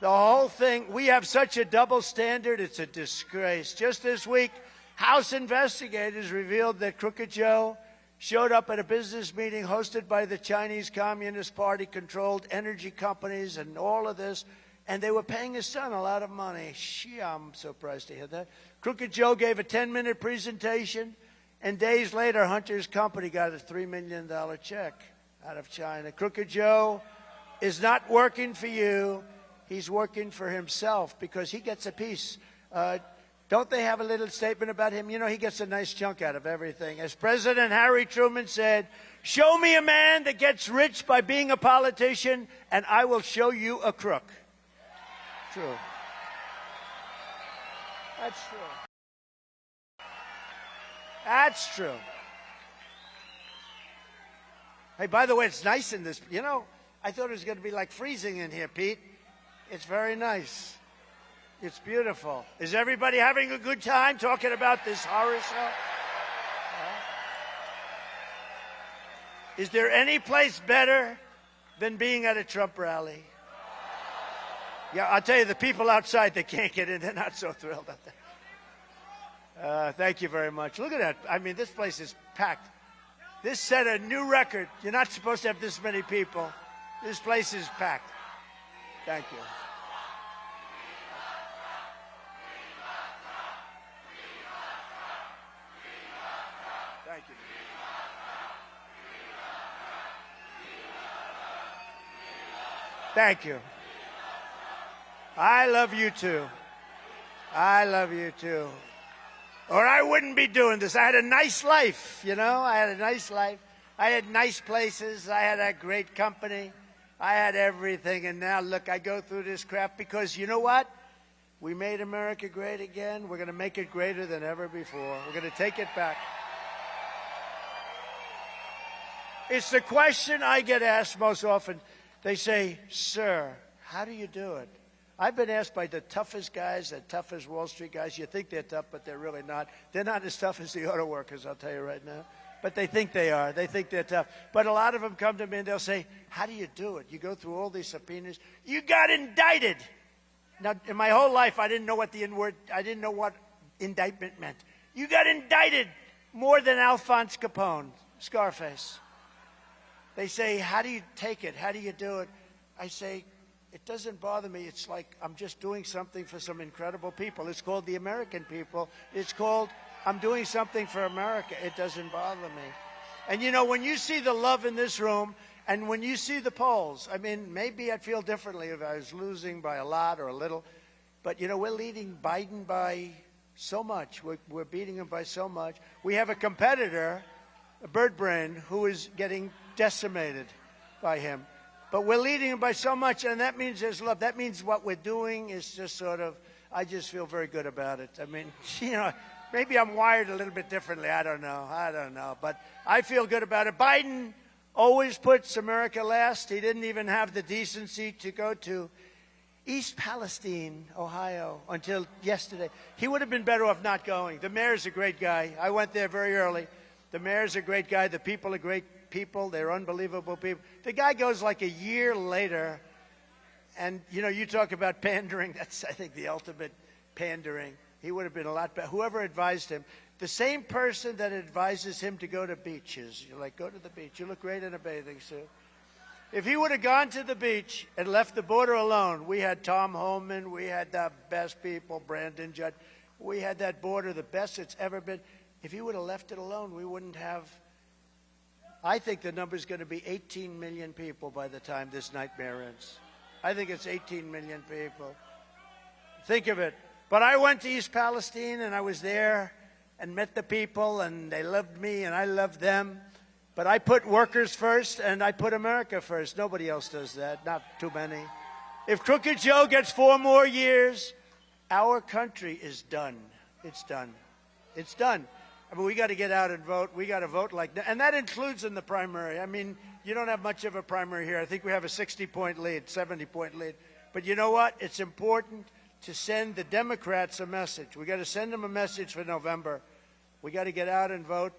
The whole thing, we have such a double standard, it's a disgrace. Just this week, House investigators revealed that Crooked Joe showed up at a business meeting hosted by the Chinese Communist Party-controlled energy companies and all of this, and they were paying his son a lot of money. I'm surprised to hear that. Crooked Joe gave a 10-minute presentation, and days later, Hunter's company got a $3 million check out of China. Crooked Joe is not working for you. He's working for himself because he gets a piece. Don't they have a little statement about him? You know, he gets a nice chunk out of everything. As President Harry Truman said, show me a man that gets rich by being a politician, and I will show you a crook. True. That's true. That's true. Hey, by the way, it's nice in this. You know, I thought it was going to be like freezing in here, Pete. It's very nice. It's beautiful. Is everybody having a good time talking about this horror show? Is there any place better than being at a Trump rally? Yeah, I'll tell you, the people outside, they can't get in. They're not so thrilled at that. Thank you very much. Look at that. I mean, this place is packed. This set a new record. You're not supposed to have this many people. This place is packed. Thank you. Thank you. Thank you. I love you too. I love you too. Or I wouldn't be doing this. I had a nice life, you know. I had a nice life. I had nice places. I had a great company. I had everything. And now, look, I go through this crap because, you know what? We made America great again. We're going to make it greater than ever before. We're going to take it back. It's the question I get asked most often. They say, sir, how do you do it? I've been asked by the toughest guys, the toughest Wall Street guys. You think they're tough, but they're really not. They're not as tough as the auto workers, I'll tell you right now. But they think they are. They think they're tough. But a lot of them come to me and they'll say, how do you do it? You go through all these subpoenas. You got indicted. Now, in my whole life, I didn't know what indictment meant. You got indicted more than Alphonse Capone, Scarface. They say, how do you take it? How do you do it? I say, it doesn't bother me. It's like I'm just doing something for some incredible people. It's called the American people. It's called I'm doing something for America. It doesn't bother me. And, you know, when you see the love in this room and when you see the polls, I mean, maybe I'd feel differently if I was losing by a lot or a little. But, you know, we're leading Biden by so much. We're beating him by so much. We have a competitor, a bird brain, who is getting decimated by him. But we're leading him by so much, and that means there's love. That means what we're doing is just sort of, I just feel very good about it. I mean, you know, maybe I'm wired a little bit differently. I don't know. But I feel good about it. Biden always puts America last. He didn't even have the decency to go to East Palestine, Ohio, until yesterday. He would have been better off not going. The mayor's a great guy. I went there very early. The mayor's a great guy. The people are great people. They're unbelievable people. The guy goes like a year later, and, you know, you talk about pandering. That's, I think, the ultimate pandering. He would have been a lot better. Whoever advised him, the same person that advises him to go to beaches. You're like, go to the beach. You look great in a bathing suit. If he would have gone to the beach and left the border alone, we had Tom Homan, we had the best people, Brandon Judd. We had that border, the best it's ever been. If he would have left it alone, we wouldn't have. I think the number is going to be 18 million people by the time this nightmare ends. I think it's 18 million people. Think of it. But I went to East Palestine, and I was there and met the people, and they loved me, and I loved them. But I put workers first, and I put America first. Nobody else does that, not too many. If Crooked Joe gets 4 more years, our country is done. It's done. It's done. I mean, we got to get out and vote. We got to vote like that. And that includes in the primary. I mean, you don't have much of a primary here. I think we have a 60-point lead, 70-point lead. But you know what? It's important to send the Democrats a message. We got to send them a message for November. We got to get out and vote.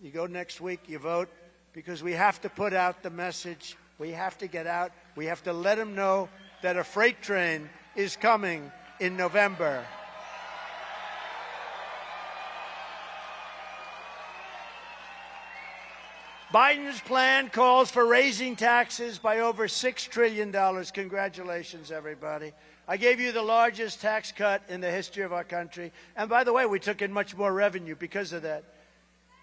You go next week, you vote, because we have to put out the message. We have to get out. We have to let them know that a freight train is coming in November. Biden's plan calls for raising taxes by over $6 trillion. Congratulations, everybody. I gave you the largest tax cut in the history of our country. And by the way, we took in much more revenue because of that.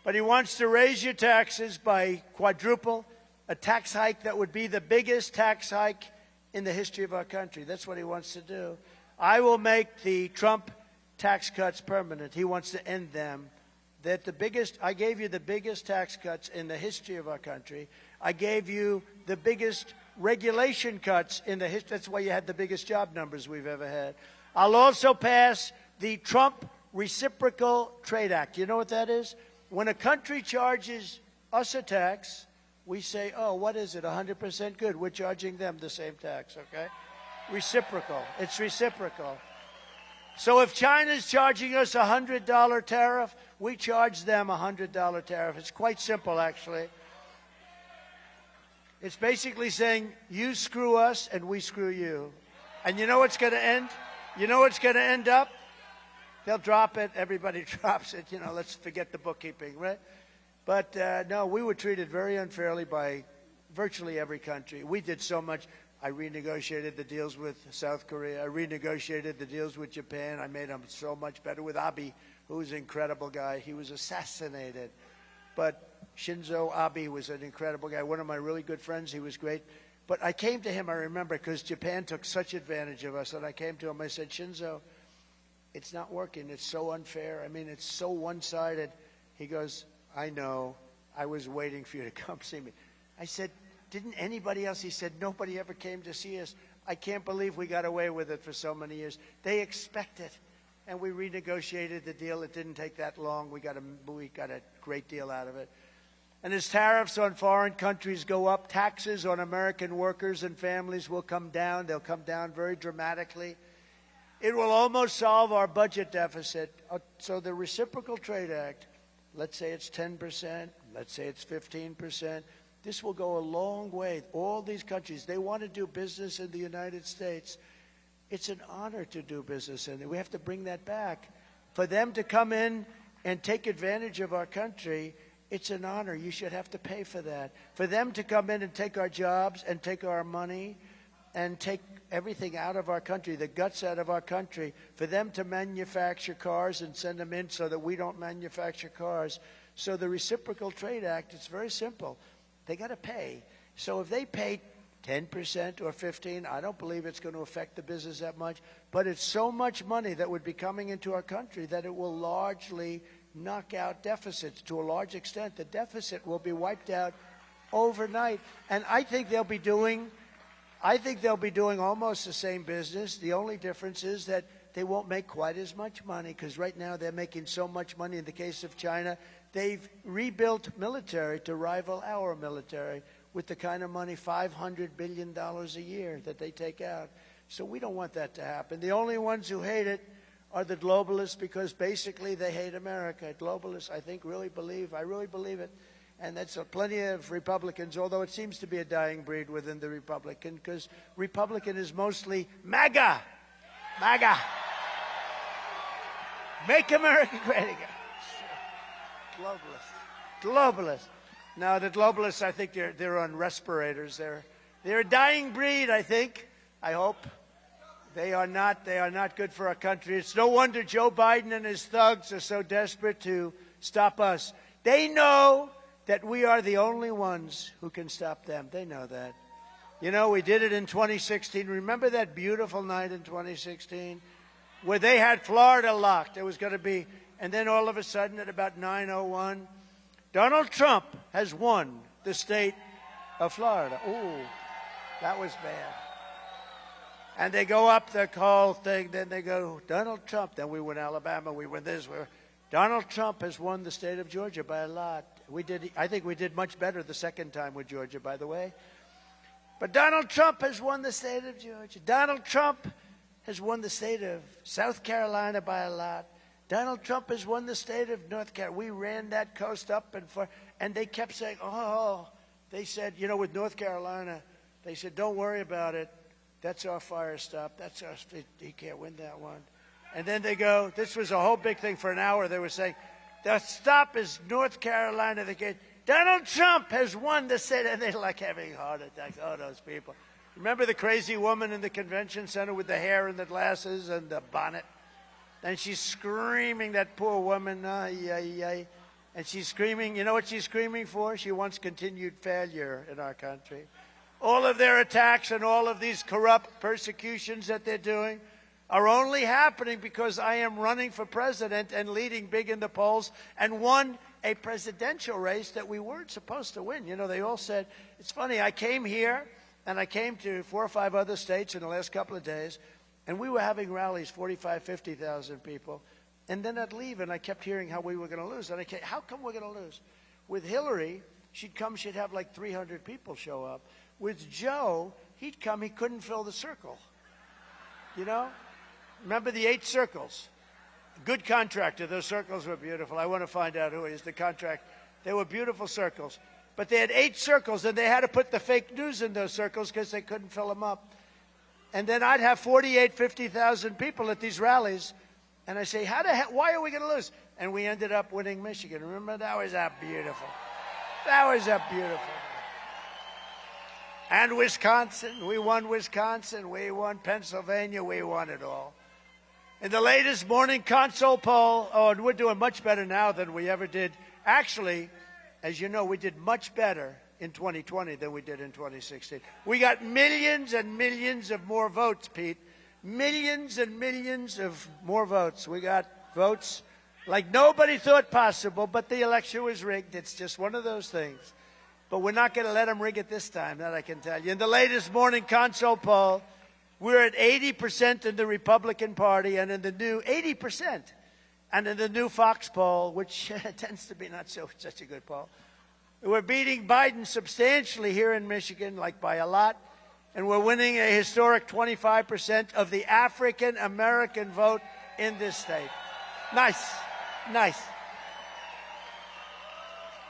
But he wants to raise your taxes by quadruple, a tax hike that would be the biggest tax hike in the history of our country. That's what he wants to do. I will make the Trump tax cuts permanent. He wants to end them. I gave you the biggest tax cuts in the history of our country. I gave you the biggest regulation cuts in the history. That's why you had the biggest job numbers we've ever had. I'll also pass the Trump Reciprocal Trade Act. You know what that is? When a country charges us a tax, we say, oh, what is it, 100% good? We're charging them the same tax, okay? Reciprocal. It's reciprocal. So if China's charging us a $100 tariff, we charge them a $100 tariff. It's quite simple, actually. It's basically saying, you screw us and we screw you. And you know what's going to end? You know what's going to end up? They'll drop it. Everybody drops it. You know, let's forget the bookkeeping, right? But no, we were treated very unfairly by virtually every country. We did so much. I renegotiated the deals with South Korea. I renegotiated the deals with Japan. I made them so much better with Abe, who was an incredible guy. He was assassinated. But Shinzo Abe was an incredible guy. One of my really good friends. He was great. But I came to him, I remember, because Japan took such advantage of us. And I came to him, I said, Shinzo, it's not working. It's so unfair. I mean, it's so one-sided. He goes, I know. I was waiting for you to come see me. I said, didn't anybody else? He said, nobody ever came to see us. I can't believe we got away with it for so many years. They expect it. And we renegotiated the deal. It didn't take that long. We got a great deal out of it. And as tariffs on foreign countries go up, taxes on American workers and families will come down. They'll come down very dramatically. It will almost solve our budget deficit. So the Reciprocal Trade Act, let's say it's 10%, let's say it's 15%. This will go a long way. All these countries, they want to do business in the United States. It's an honor to do business in it. We have to bring that back. For them to come in and take advantage of our country, it's an honor. You should have to pay for that. For them to come in and take our jobs and take our money, and take everything out of our country, the guts out of our country, for them to manufacture cars and send them in so that we don't manufacture cars. So the Reciprocal Trade Act, it's very simple. They got to pay. So if they pay 10% or 15%, I don't believe it's going to affect the business that much. But it's so much money that would be coming into our country that it will largely knock out deficits. To a large extent, the deficit will be wiped out overnight. And I think they'll be doing almost the same business. The only difference is that they won't make quite as much money, because right now they're making so much money. In the case of China, they've rebuilt military to rival our military with the kind of money, $500 billion a year, that they take out. So we don't want that to happen. The only ones who hate it are the globalists, because basically they hate America. Globalists, I think, really believe it. And that's plenty of Republicans, although it seems to be a dying breed within the Republican, because Republican is mostly MAGA. MAGA. Make America great again. Globalists. Now, the globalists, I think they're on respirators. They're a dying breed, I think. I hope. They are not good for our country. It's no wonder Joe Biden and his thugs are so desperate to stop us. They know that we are the only ones who can stop them. They know that. You know, we did it in 2016. Remember that beautiful night in 2016 where they had Florida locked? It was going to be, and then all of a sudden at about 9:01, Donald Trump has won the state of Florida. Ooh, that was bad. And they go up the whole thing, then they go, Donald Trump. Then we win Alabama, we win this. Donald Trump has won the state of Georgia by a lot. I think we did much better the second time with Georgia, by the way. But Donald Trump has won the state of Georgia. Donald Trump has won the state of South Carolina by a lot. Donald Trump has won the state of North Carolina. We ran that coast up and far, and they kept saying, they said, with North Carolina, they said, don't worry about it. That's our fire stop. That's our, he can't win that one. And then they go, this was a whole big thing for an hour. They were saying, the stop is North Carolina. They get, Donald Trump has won the state. And they're like having heart attacks. Oh, those people. Remember the crazy woman in the convention center with the hair and the glasses and the bonnet? And she's screaming, that poor woman. And she's screaming, you know what she's screaming for? She wants continued failure in our country. All of their attacks and all of these corrupt persecutions that they're doing are only happening because I am running for president and leading big in the polls and won a presidential race that we weren't supposed to win. They all said, it's funny, I came here and I came to 4 or 5 other states in the last couple of days, and we were having rallies, 45, 50,000 people. And then I'd leave, and I kept hearing how we were going to lose. And how come we're going to lose? With Hillary, she'd have like 300 people show up. With Joe, he'd come, he couldn't fill the circle. Remember the 8 circles? Good contractor. Those circles were beautiful. I want to find out who he is, the contract. They were beautiful circles. But they had 8 circles, and they had to put the fake news in those circles because they couldn't fill them up. And then I'd have 48, 50,000 people at these rallies, and I say, why are we going to lose? And we ended up winning Michigan. Remember, that was beautiful. That was beautiful. And Wisconsin, we won Wisconsin, we won Pennsylvania, we won it all. In the latest morning console poll, and we're doing much better now than we ever did. Actually, as you know, we did much better in 2020 than we did in 2016. We got millions and millions of more votes, Pete. Millions and millions of more votes. We got votes like nobody thought possible, but the election was rigged. It's just one of those things. But we're not going to let them rig it this time, that I can tell you. In the latest morning console poll, we're at 80% in the Republican Party, and in the new 80%. And in the new Fox poll, which tends to be not such a good poll, we're beating Biden substantially here in Michigan, like by a lot. And we're winning a historic 25% of the African-American vote in this state. Nice.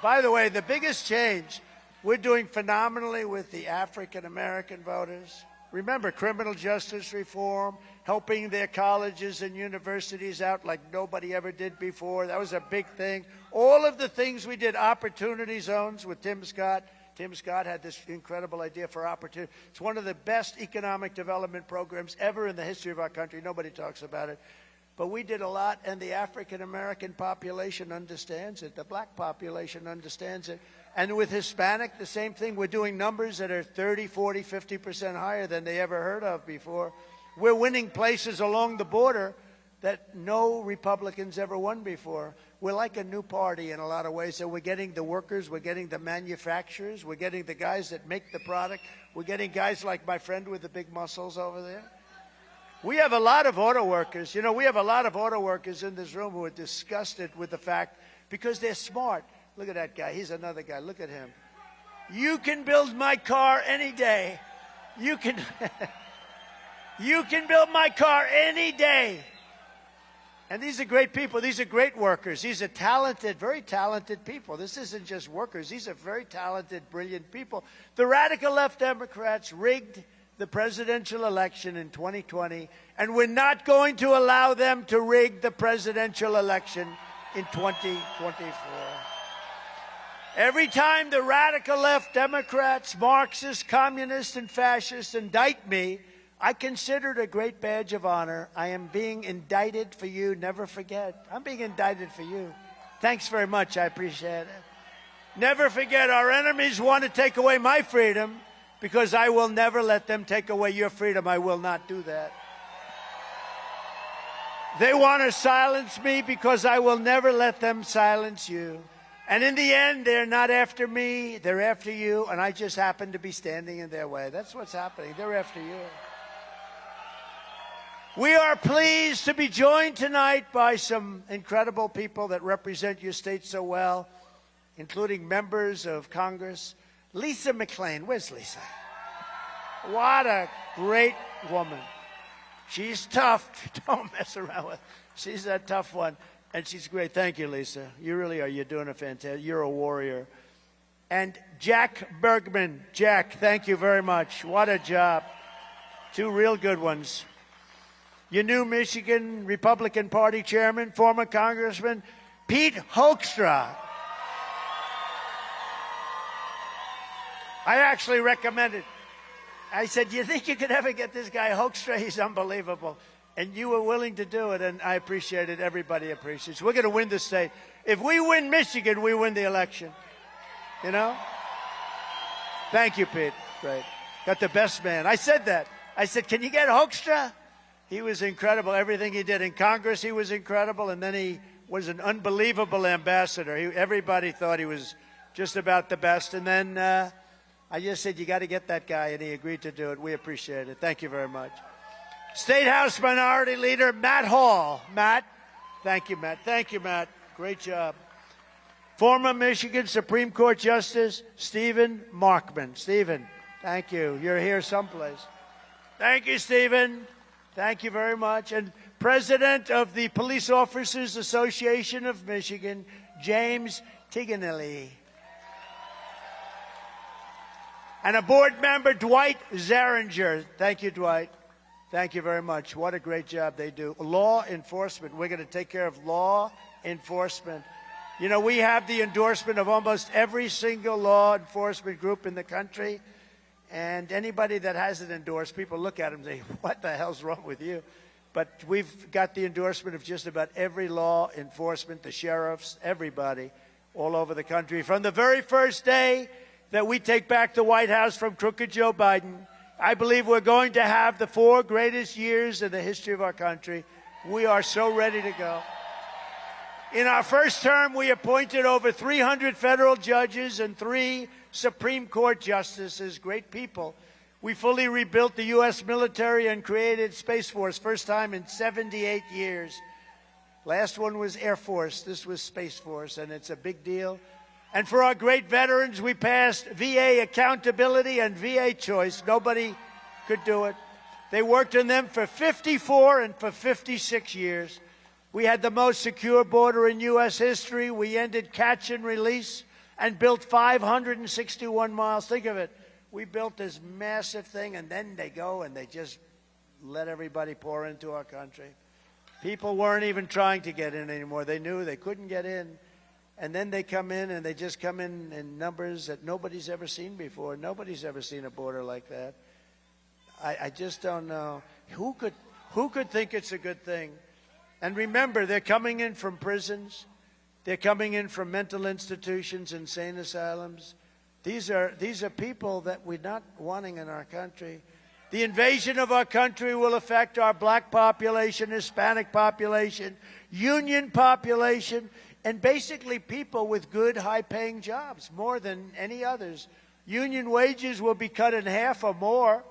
By the way, the biggest change, we're doing phenomenally with the African-American voters. Remember, criminal justice reform, helping their colleges and universities out like nobody ever did before. That was a big thing. All of the things we did, opportunity zones with Tim Scott, Tim Scott had this incredible idea for opportunity. It's one of the best economic development programs ever in the history of our country. Nobody talks about it. But we did a lot, and the African-American population understands it. The black population understands it. And with Hispanic, the same thing. We're doing numbers that are 30, 40, 50% higher than they ever heard of before. We're winning places along the border that no Republicans ever won before. We're like a new party in a lot of ways. So we're getting the workers, we're getting the manufacturers, we're getting the guys that make the product. We're getting guys like my friend with the big muscles over there. We have a lot of auto workers. You know, we have a lot of auto workers in this room who are disgusted with the fact, because they're smart. Look at that guy. He's another guy. Look at him. You can build my car any day. You can, you can build my car any day. And these are great people. These are great workers. These are talented, very talented people. This isn't just workers. These are very talented, brilliant people. The radical left Democrats rigged the presidential election in 2020, and we're not going to allow them to rig the presidential election in 2024. Every time the radical left Democrats, Marxists, communists, and fascists indict me, I consider it a great badge of honor. I am being indicted for you. Never forget. I'm being indicted for you. Thanks very much. I appreciate it. Never forget, our enemies want to take away my freedom, because I will never let them take away your freedom. I will not do that. They want to silence me because I will never let them silence you. And in the end, they're not after me. They're after you, and I just happen to be standing in their way. That's what's happening. They're after you. We are pleased to be joined tonight by some incredible people that represent your state so well, including members of Congress. Lisa McClain. Where's Lisa? What a great woman. She's tough. Don't mess around with her. She's a tough one, and she's great. Thank you, Lisa. You really are. You're doing a fantastic. You're a warrior. And Jack Bergman. Jack, thank you very much. What a job. Two real good ones. Your new Michigan Republican Party chairman, former Congressman Pete Hoekstra. I actually recommended. I said, do you think you could ever get this guy Hoekstra? He's unbelievable. And you were willing to do it, and I appreciate it. Everybody appreciates it. We're going to win the state. If we win Michigan, we win the election. You know? Thank you, Pete. Great. Got the best man. I said that. I said, can you get Hoekstra? He was incredible. Everything he did in Congress, he was incredible. And then he was an unbelievable ambassador. Everybody thought he was just about the best. And then I just said, you got to get that guy. And he agreed to do it. We appreciate it. Thank you very much. State House Minority Leader Matt Hall. Matt. Thank you, Matt. Thank you, Matt. Great job. Former Michigan Supreme Court Justice Stephen Markman. Stephen, thank you. You're here someplace. Thank you, Stephen. Thank you very much. And President of the Police Officers Association of Michigan, James Tiganelli. And a board member, Dwight Zaringer. Thank you, Dwight. Thank you very much. What a great job they do. Law enforcement. We're going to take care of law enforcement. You know, we have the endorsement of almost every single law enforcement group in the country. And anybody that hasn't endorsed, people look at them and say, what the hell's wrong with you? But we've got the endorsement of just about every law enforcement, the sheriffs, everybody all over the country. From the very first day that we take back the White House from crooked Joe Biden, I believe we're going to have the 4 greatest years in the history of our country. We are so ready to go. In our first term, we appointed over 300 federal judges and 3 Supreme Court justices, great people. We fully rebuilt the U.S. military and created Space Force, first time in 78 years. Last one was Air Force. This was Space Force, and it's a big deal. And for our great veterans, we passed VA accountability and VA choice. Nobody could do it. They worked on them for 54 and for 56 years. We had the most secure border in U.S. history. We ended catch and release and built 561 miles. Think of it. We built this massive thing, and then they go and they just let everybody pour into our country. People weren't even trying to get in anymore. They knew they couldn't get in. And then they come in, and they just come in numbers that nobody's ever seen before. Nobody's ever seen a border like that. I just don't know. Who could think it's a good thing? And remember, they're coming in from prisons. They're coming in from mental institutions, insane asylums. These are people that we're not wanting in our country. The invasion of our country will affect our black population, Hispanic population, union population, and basically people with good, high-paying jobs, more than any others. Union wages will be cut in half or more.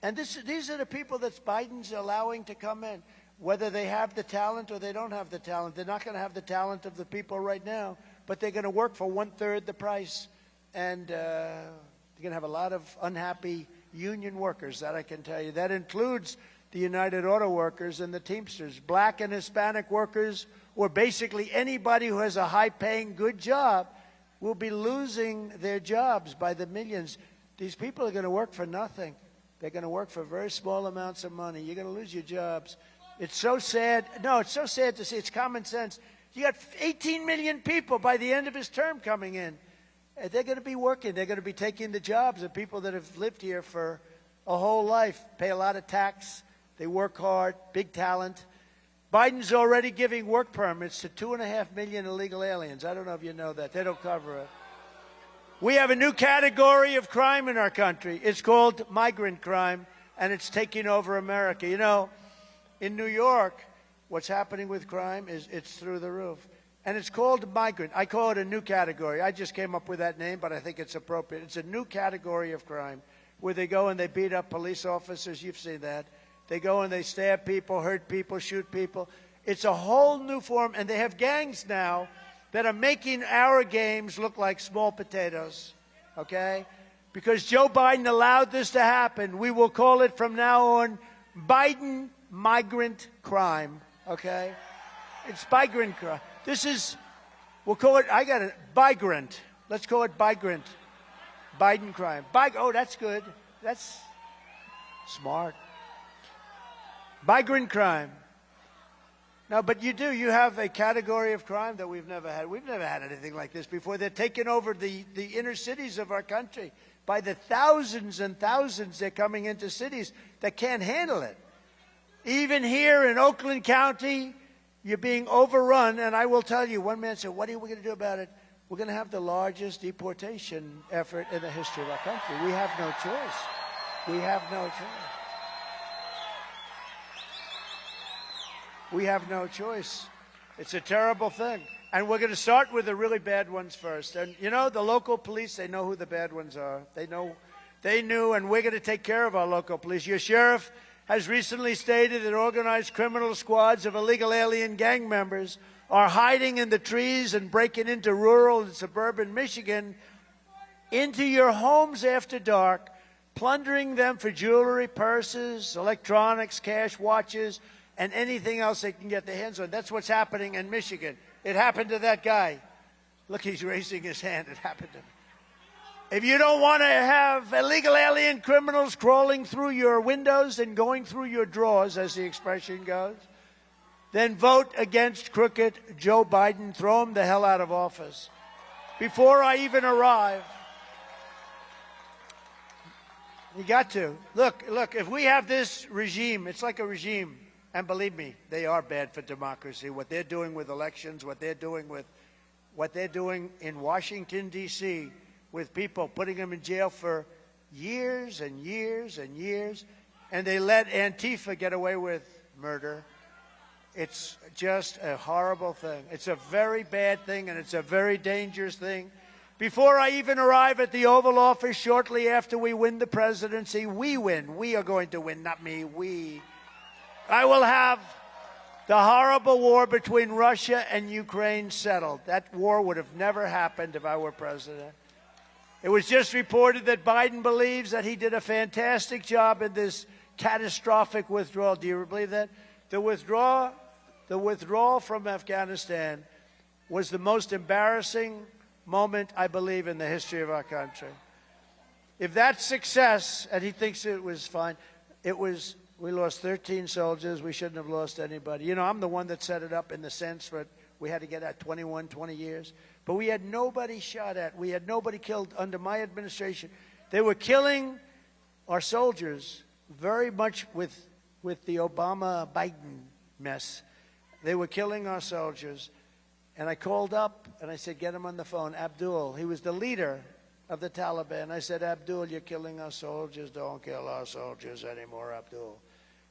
And these are the people that Biden's allowing to come in, whether they have the talent or they don't have the talent. They're not going to have the talent of the people right now, but they're going to work for one-third the price. And they're going to have a lot of unhappy union workers, that I can tell you. That includes the United Auto Workers and the Teamsters. Black and Hispanic workers, or basically anybody who has a high-paying, good job, will be losing their jobs by the millions. These people are going to work for nothing. They're going to work for very small amounts of money. You're going to lose your jobs. It's so sad. No, it's so sad to see. It's common sense. You got 18 million people by the end of his term coming in. They're going to be working. They're going to be taking the jobs of people that have lived here for a whole life, pay a lot of tax. They work hard, big talent. Biden's already giving work permits to 2.5 million illegal aliens. I don't know if you know that. They don't cover it. We have a new category of crime in our country. It's called migrant crime, and it's taking over America. You know, in New York, what's happening with crime is it's through the roof. And it's called migrant. I call it a new category. I just came up with that name, but I think it's appropriate. It's a new category of crime where they go and they beat up police officers. You've seen that. They go and they stab people, hurt people, shoot people. It's a whole new form, and they have gangs now that are making our games look like small potatoes, okay? Because Joe Biden allowed this to happen. We will call it from now on Biden migrant crime, okay? It's migrant crime. This is, we'll call it, I got it, migrant. Let's call it migrant. Biden crime. Oh, that's good. That's smart. Migrant crime. No, but you have a category of crime that we've never had. We've never had anything like this before. They're taking over the inner cities of our country. By the thousands and thousands, they're coming into cities that can't handle it. Even here in Oakland County, you're being overrun, and I will tell you, one man said, what are we going to do about it? We're going to have the largest deportation effort in the history of our country. We have no choice. We have no choice. We have no choice. It's a terrible thing. And we're going to start with the really bad ones first. And, you know, the local police, they know who the bad ones are. They knew, and we're going to take care of our local police. Your sheriff has recently stated that organized criminal squads of illegal alien gang members are hiding in the trees and breaking into rural and suburban Michigan into your homes after dark, plundering them for jewelry, purses, electronics, cash, watches, and anything else they can get their hands on. That's what's happening in Michigan. It happened to that guy. Look, he's raising his hand. It happened to him. If you don't want to have illegal alien criminals crawling through your windows and going through your drawers, as the expression goes, then vote against crooked Joe Biden. Throw him the hell out of office. Before I even arrive, you got to. Look, if we have this regime, it's like a regime. And believe me, they are bad for democracy. What they're doing with elections, what they're doing in Washington, D.C., with people, putting them in jail for years and years and years, and they let Antifa get away with murder. It's just a horrible thing. It's a very bad thing, and it's a very dangerous thing. Before I even arrive at the Oval Office shortly after we win the presidency, we win. We are going to win, not me, we. I will have the horrible war between Russia and Ukraine settled. That war would have never happened if I were president. It was just reported that Biden believes that he did a fantastic job in this catastrophic withdrawal. Do you believe that? The withdrawal from Afghanistan was the most embarrassing moment, I believe, in the history of our country. If that's success, and he thinks it was fine, we lost 13 soldiers. We shouldn't have lost anybody. You know, I'm the one that set it up in the sense that We had to get out 21, 20 years. But we had nobody shot at. We had nobody killed under my administration. They were killing our soldiers very much with the Obama-Biden mess. They were killing our soldiers. And I called up and I said, get him on the phone. Abdul, he was the leader of the Taliban. I said, Abdul, you're killing our soldiers. Don't kill our soldiers anymore, Abdul.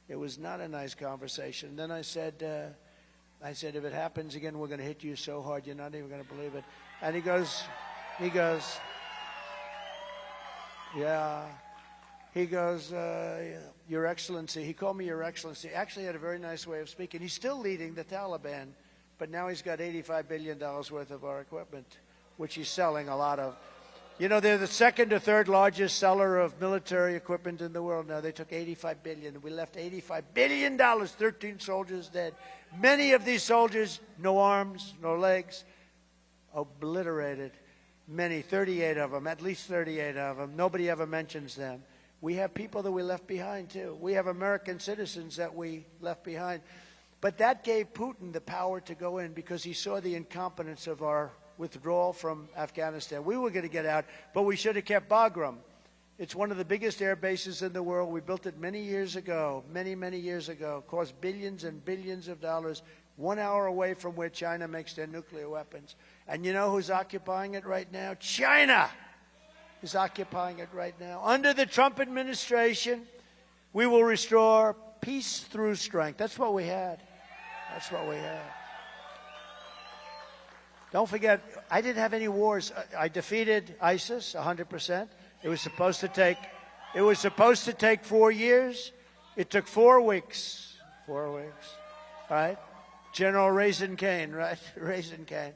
It was not a nice conversation. Then I said, if it happens again, we're going to hit you so hard, you're not even going to believe it. And he goes, yeah. He goes, Your Excellency. He called me Your Excellency. Actually had a very nice way of speaking. He's still leading the Taliban, but now he's got $85 billion worth of our equipment, which he's selling a lot of. You know, they're the second or third largest seller of military equipment in the world now. They took $85 billion. We left $85 billion, 13 soldiers dead. Many of these soldiers, no arms, no legs, obliterated. Many, 38 of them, at least 38 of them. Nobody ever mentions them. We have people that we left behind, too. We have American citizens that we left behind. But that gave Putin the power to go in because he saw the incompetence of our withdrawal from Afghanistan. We were going to get out, but we should have kept Bagram. It's one of the biggest air bases in the world. We built it many years ago, many years ago. Cost billions and billions of dollars, 1 hour away from where China makes their nuclear weapons. And you know who's occupying it right now? China is occupying it right now. Under the Trump administration, we will restore peace through strength. That's what we had. That's what we had. Don't forget, I didn't have any wars. I defeated ISIS 100%. It was supposed to take 4 years. It took 4 weeks. 4 weeks. Right? General Raisin Cane, right? Raisin Cane.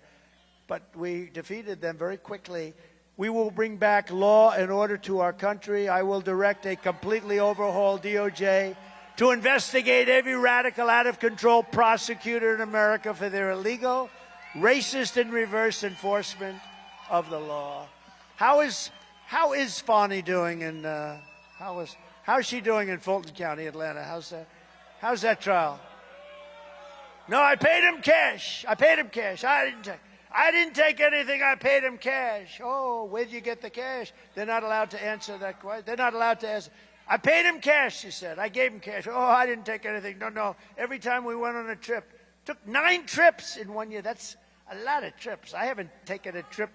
But we defeated them very quickly. We will bring back law and order to our country. I will direct a completely overhauled DOJ to investigate every radical, out-of-control prosecutor in America for their illegal, racist, and reverse enforcement of the law. How is Fani doing in how's she doing in Fulton County, Atlanta? How's that trial? No, I paid him cash. I didn't take anything. I paid him cash. Oh, where'd you get the cash? They're not allowed to answer that question. They're not allowed to answer. I paid him cash, she said. I gave him cash. Oh, I didn't take anything. No. Every time we went on a trip, took 9 trips in 1 year. That's a lot of trips. I haven't taken a trip.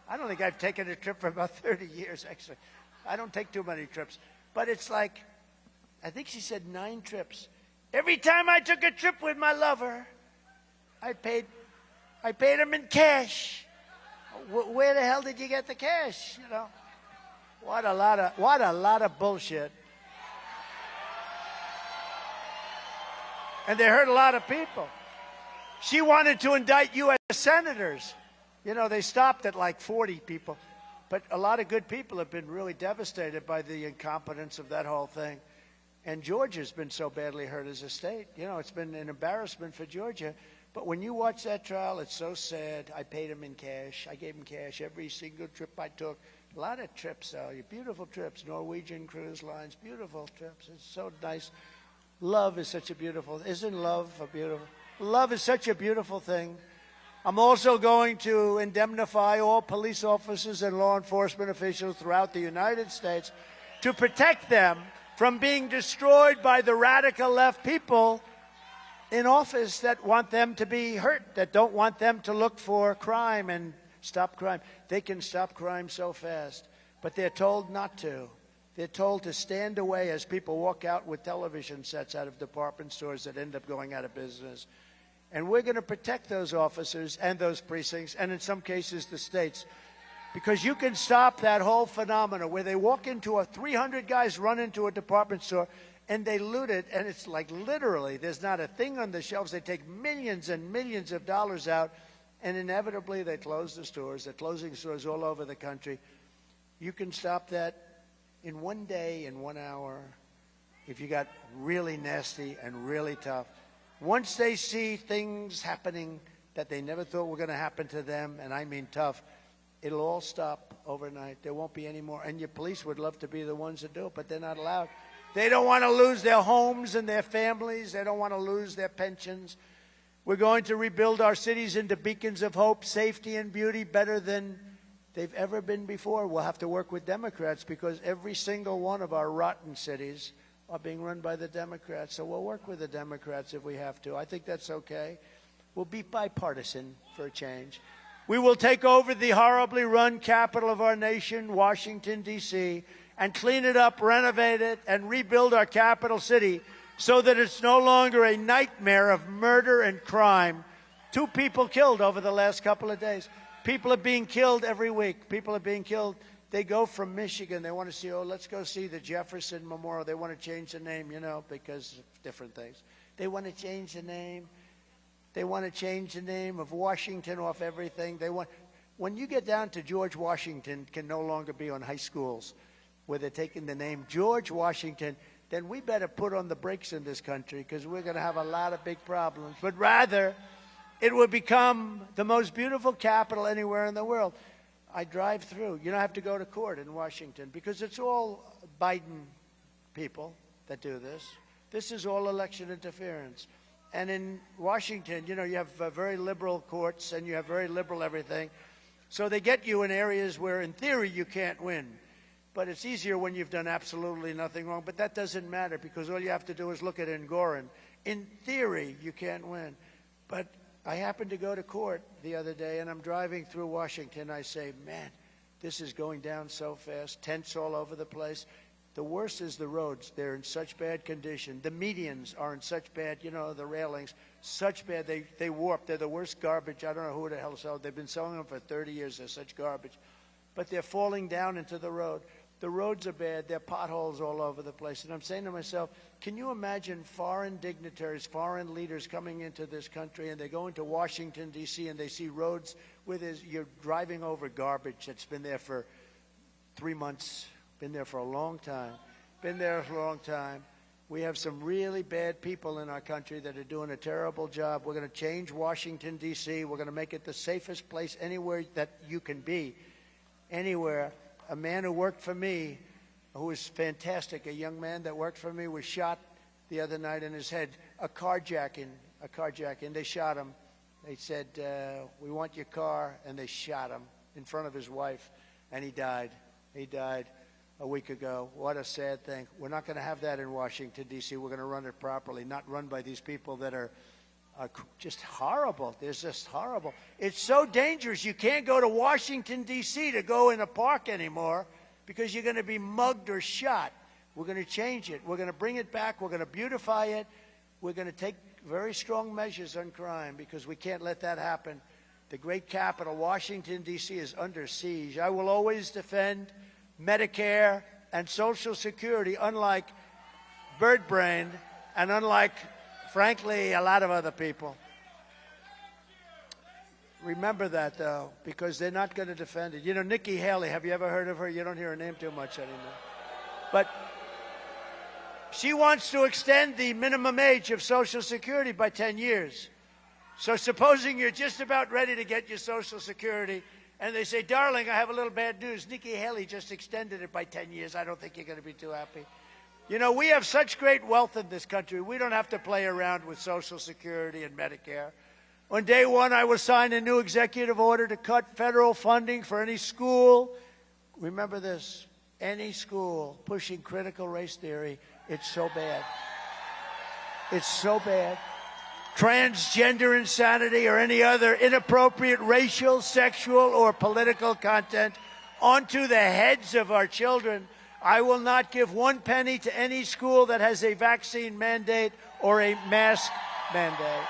I don't think I've taken a trip for about 30 years, actually. I don't take too many trips. But it's like, I think she said 9 trips. Every time I took a trip with my lover, I paid him in cash. Where the hell did you get the cash? You know, what a lot of bullshit. And they hurt a lot of people. She wanted to indict U.S. senators. You know, they stopped at like 40 people. But a lot of good people have been really devastated by the incompetence of that whole thing. And Georgia's been so badly hurt as a state. You know, it's been an embarrassment for Georgia. But when you watch that trial, it's so sad. I paid him in cash. I gave him cash every single trip I took. A lot of trips, beautiful trips. Norwegian Cruise Lines, beautiful trips. It's so nice. Love is such a beautiful, isn't love a beautiful? Love is such a beautiful thing. I'm also going to indemnify all police officers and law enforcement officials throughout the United States to protect them from being destroyed by the radical left people in office that want them to be hurt, that don't want them to look for crime and stop crime. They can stop crime so fast, but they're told not to. They're told to stand away as people walk out with television sets out of department stores that end up going out of business. And we're going to protect those officers and those precincts, and in some cases the states, because you can stop that whole phenomenon where they walk into 300 guys run into a department store and they loot it, and it's like literally there's not a thing on the shelves. They take millions and millions of dollars out, and inevitably they close the stores. They're closing stores all over the country. You can stop that in 1 day, in 1 hour, if you got really nasty and really tough. Once they see things happening that they never thought were going to happen to them, and I mean tough, it'll all stop overnight. There won't be any more. And your police would love to be the ones that do it, but they're not allowed. They don't want to lose their homes and their families. They don't want to lose their pensions. We're going to rebuild our cities into beacons of hope, safety, and beauty better than they've ever been before. We'll have to work with Democrats because every single one of our rotten cities are being run by the Democrats. So we'll work with the Democrats if we have to. I think that's okay. We'll be bipartisan for a change. We will take over the horribly run capital of our nation, Washington, D.C., and clean it up, renovate it, and rebuild our capital city so that it's no longer a nightmare of murder and crime. 2 people killed over the last couple of days. People are being killed every week. People are being killed. They go from Michigan. They want to see, let's go see the Jefferson Memorial. They want to change the name, because of different things. They want to change the name. They want to change the name of Washington off everything. When you get down to George Washington can no longer be on high schools where they're taking the name George Washington, then we better put on the brakes in this country because we're going to have a lot of big problems. But rather, it would become the most beautiful capital anywhere in the world. I drive through. You don't have to go to court in Washington because it's all Biden people that do this. This is all election interference. And in Washington, you have very liberal courts and you have very liberal everything. So they get you in areas where, in theory, you can't win. But it's easier when you've done absolutely nothing wrong. But that doesn't matter because all you have to do is look at Ngorin. In theory, you can't win. But I happened to go to court the other day, and I'm driving through Washington. I say, man, this is going down so fast. Tents all over the place. The worst is the roads. They're in such bad condition. The medians are in such bad, the railings, such bad. They warp. They're the worst garbage. I don't know who the hell sold. They've been selling them for 30 years. They're such garbage. But they're falling down into the road. The roads are bad. There are potholes all over the place. And I'm saying to myself, can you imagine foreign dignitaries, foreign leaders coming into this country, and they go into Washington, D.C., and they see roads where you're driving over garbage that's been there for 3 months, been there for a long time, been there for a long time. We have some really bad people in our country that are doing a terrible job. We're going to change Washington, D.C. We're going to make it the safest place anywhere that you can be, anywhere. A man who worked for me, who was fantastic, a young man that worked for me, was shot the other night in his head. A carjacking. They shot him. They said, we want your car, and they shot him in front of his wife, and he died. He died a week ago. What a sad thing. We're not going to have that in Washington, D.C. We're going to run it properly, not run by these people that are just horrible. They're just horrible. It's so dangerous. You can't go to Washington, D.C. to go in a park anymore because you're going to be mugged or shot. We're going to change it. We're going to bring it back. We're going to beautify it. We're going to take very strong measures on crime because we can't let that happen. The great capital, Washington, D.C., is under siege. I will always defend Medicare and Social Security, unlike Bird Brain and unlike, frankly, a lot of other people. Remember that, though, because they're not going to defend it. Nikki Haley, have you ever heard of her? You don't hear her name too much anymore. But she wants to extend the minimum age of Social Security by 10 years. So supposing you're just about ready to get your Social Security, and they say, darling, I have a little bad news. Nikki Haley just extended it by 10 years. I don't think you're going to be too happy. We have such great wealth in this country. We don't have to play around with Social Security and Medicare. On day one, I will sign a new executive order to cut federal funding for any school. Remember this, any school pushing critical race theory. It's so bad. It's so bad. Transgender insanity or any other inappropriate racial, sexual, or political content onto the heads of our children. I will not give 1 penny to any school that has a vaccine mandate or a mask mandate.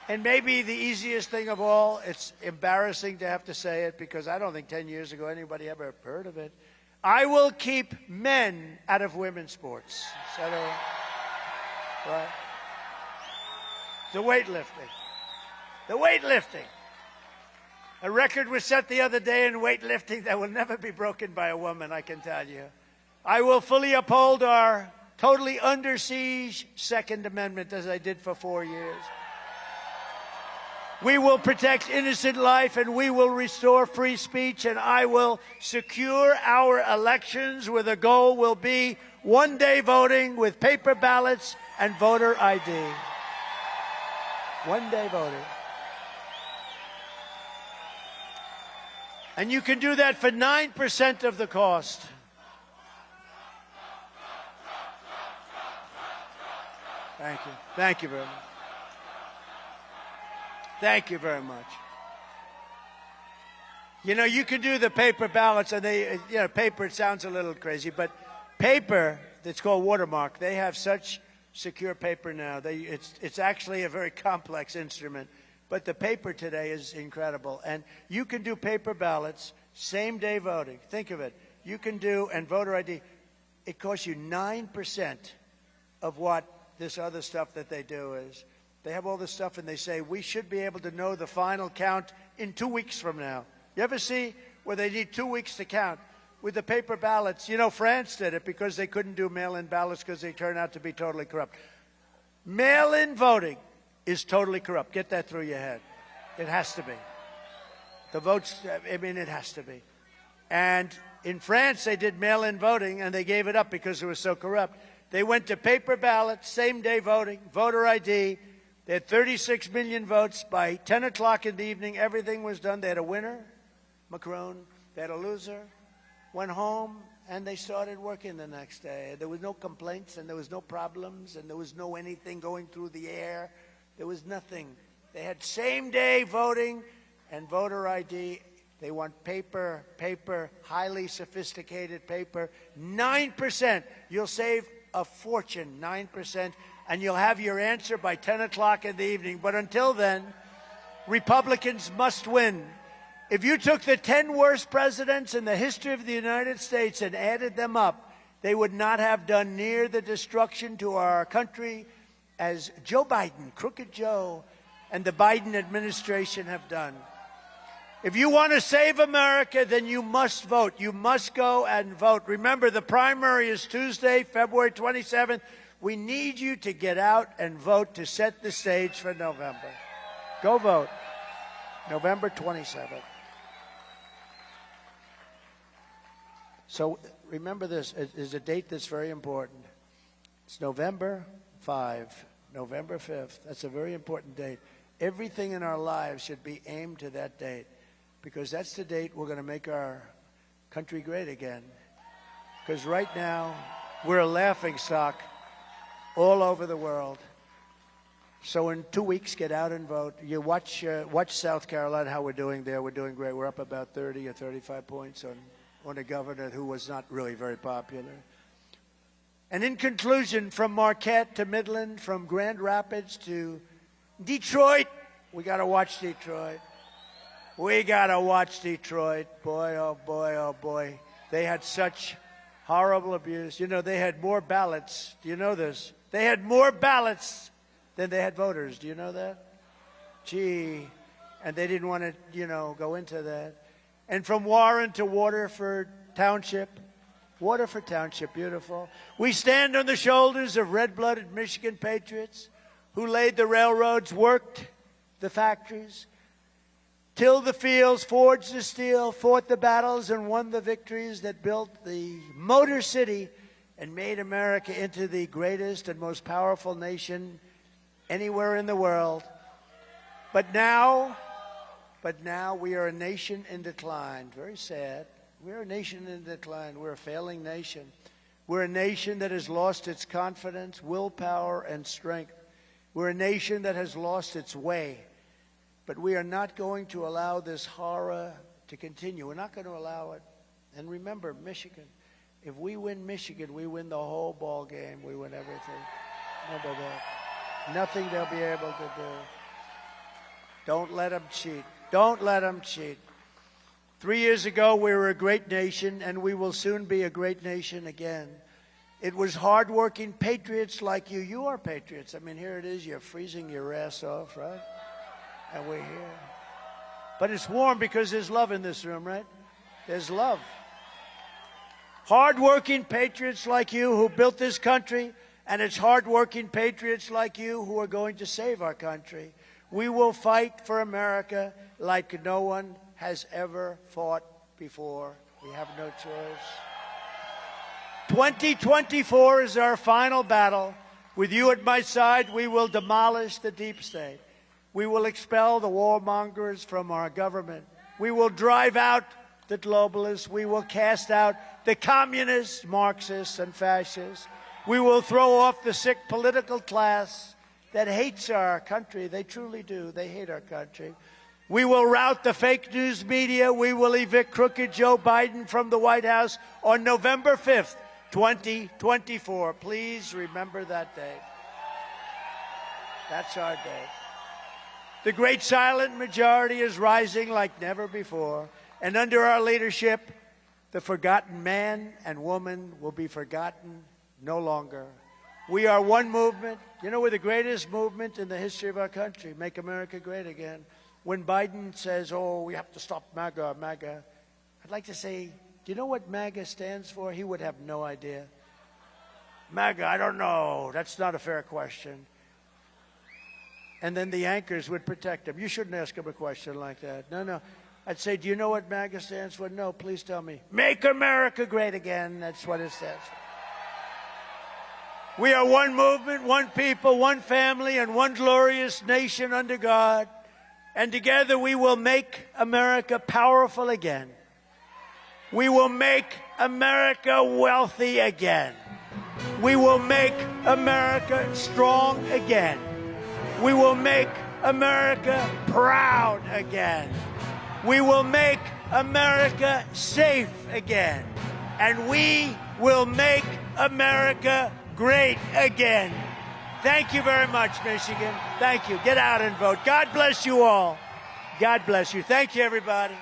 And maybe the easiest thing of all, it's embarrassing to have to say it because I don't think 10 years ago anybody ever heard of it. I will keep men out of women's sports. Right? The weightlifting. The weightlifting. A record was set the other day in weightlifting that will never be broken by a woman, I can tell you. I will fully uphold our totally under siege Second Amendment as I did for 4 years. We will protect innocent life and we will restore free speech, and I will secure our elections where the goal will be one-day voting with paper ballots and voter ID. One-day voting. And you can do that for 9% of the cost. Thank you. Thank you very much. Thank you very much. You know, you can do the paper ballots, and paper, it sounds a little crazy, but paper, it's called Watermark, they have such secure paper now. It's actually a very complex instrument, but the paper today is incredible. And you can do paper ballots, same-day voting. Think of it. You can do, and voter ID, it costs you 9% of what this other stuff that they do is. They have all this stuff, and they say, we should be able to know the final count in 2 weeks from now. You ever see where they need 2 weeks to count? With the paper ballots, you know, France did it because they couldn't do mail-in ballots because they turned out to be totally corrupt. Mail-in voting is totally corrupt. Get that through your head. It has to be. The votes, I mean, it has to be. And in France, they did mail-in voting, and they gave it up because it was so corrupt. They went to paper ballots, same-day voting, voter ID. They had 36 million votes. By 10 o'clock in the evening, everything was done. They had a winner, Macron. They had a loser, went home, and they started working the next day. There was no complaints, and there was no problems, and there was no anything going through the air. There was nothing. They had same-day voting and voter ID. They want paper, highly sophisticated paper. 9%. You'll save a fortune, 9%, and you'll have your answer by 10 o'clock in the evening. But until then, Republicans must win. If you took the 10 worst presidents in the history of the United States and added them up, they would not have done near the destruction to our country as Joe Biden, Crooked Joe, and the Biden administration have done. If you want to save America, then you must vote. You must go and vote. Remember, the primary is Tuesday, February 27th. We need you to get out and vote to set the stage for November. Go vote. November 27th. So remember this is a date that's very important. It's November 5, November 5th. That's a very important date. Everything in our lives should be aimed to that date, because that's the date we're going to make our country great again. Because right now, we're a laughingstock all over the world. So in 2 weeks, get out and vote. You watch South Carolina, how we're doing there. We're doing great. We're up about 30 or 35 points on a governor who was not really very popular. And in conclusion, from Marquette to Midland, from Grand Rapids to Detroit, we got to watch Detroit. We got to watch Detroit. Boy, oh boy, oh boy. They had such horrible abuse. You know, they had more ballots. Do you know this? They had more ballots than they had voters. Do you know that? Gee. And they didn't want to, go into that. And from Warren to Waterford Township. Waterford Township, beautiful. We stand on the shoulders of red-blooded Michigan patriots who laid the railroads, worked the factories, tilled the fields, forged the steel, fought the battles, and won the victories that built the Motor City and made America into the greatest and most powerful nation anywhere in the world. But now we are a nation in decline. Very sad. We're a nation in decline. We're a failing nation. We're a nation that has lost its confidence, willpower, and strength. We're a nation that has lost its way. But we are not going to allow this horror to continue. We're not going to allow it. And remember, Michigan. If we win Michigan, we win the whole ball game. We win everything. Remember that. Nothing they'll be able to do. Don't let them cheat. Don't let them cheat. 3 years ago, we were a great nation, and we will soon be a great nation again. It was hardworking patriots like you. You are patriots. I mean, here it is. You're freezing your ass off, right? And we're here. But it's warm because there's love in this room, right? There's love. Hardworking patriots like you who built this country, and it's hardworking patriots like you who are going to save our country. We will fight for America like no one has ever fought before. We have no choice. 2024 is our final battle. With you at my side, we will demolish the deep state. We will expel the warmongers from our government. We will drive out the globalists. We will cast out the communists, Marxists, and fascists. We will throw off the sick political class that hates our country. They truly do. They hate our country. We will rout the fake news media. We will evict crooked Joe Biden from the White House on November 5th, 2024. Please remember that day. That's our day. The great silent majority is rising like never before. And under our leadership, the forgotten man and woman will be forgotten no longer. We are one movement. You know, we're the greatest movement in the history of our country. Make America great again. When Biden says, oh, we have to stop MAGA, MAGA, I'd like to say, do you know what MAGA stands for? He would have no idea. MAGA, I don't know. That's not a fair question. And then the anchors would protect him. You shouldn't ask him a question like that. No. I'd say, do you know what MAGA stands for? No, please tell me. Make America great again. That's what it stands for. We are one movement, one people, one family, and one glorious nation under God. And together we will make America powerful again. We will make America wealthy again. We will make America strong again. We will make America proud again. We will make America safe again. And we will make America great again. Thank you very much, Michigan. Thank you. Get out and vote. God bless you all. God bless you. Thank you, everybody.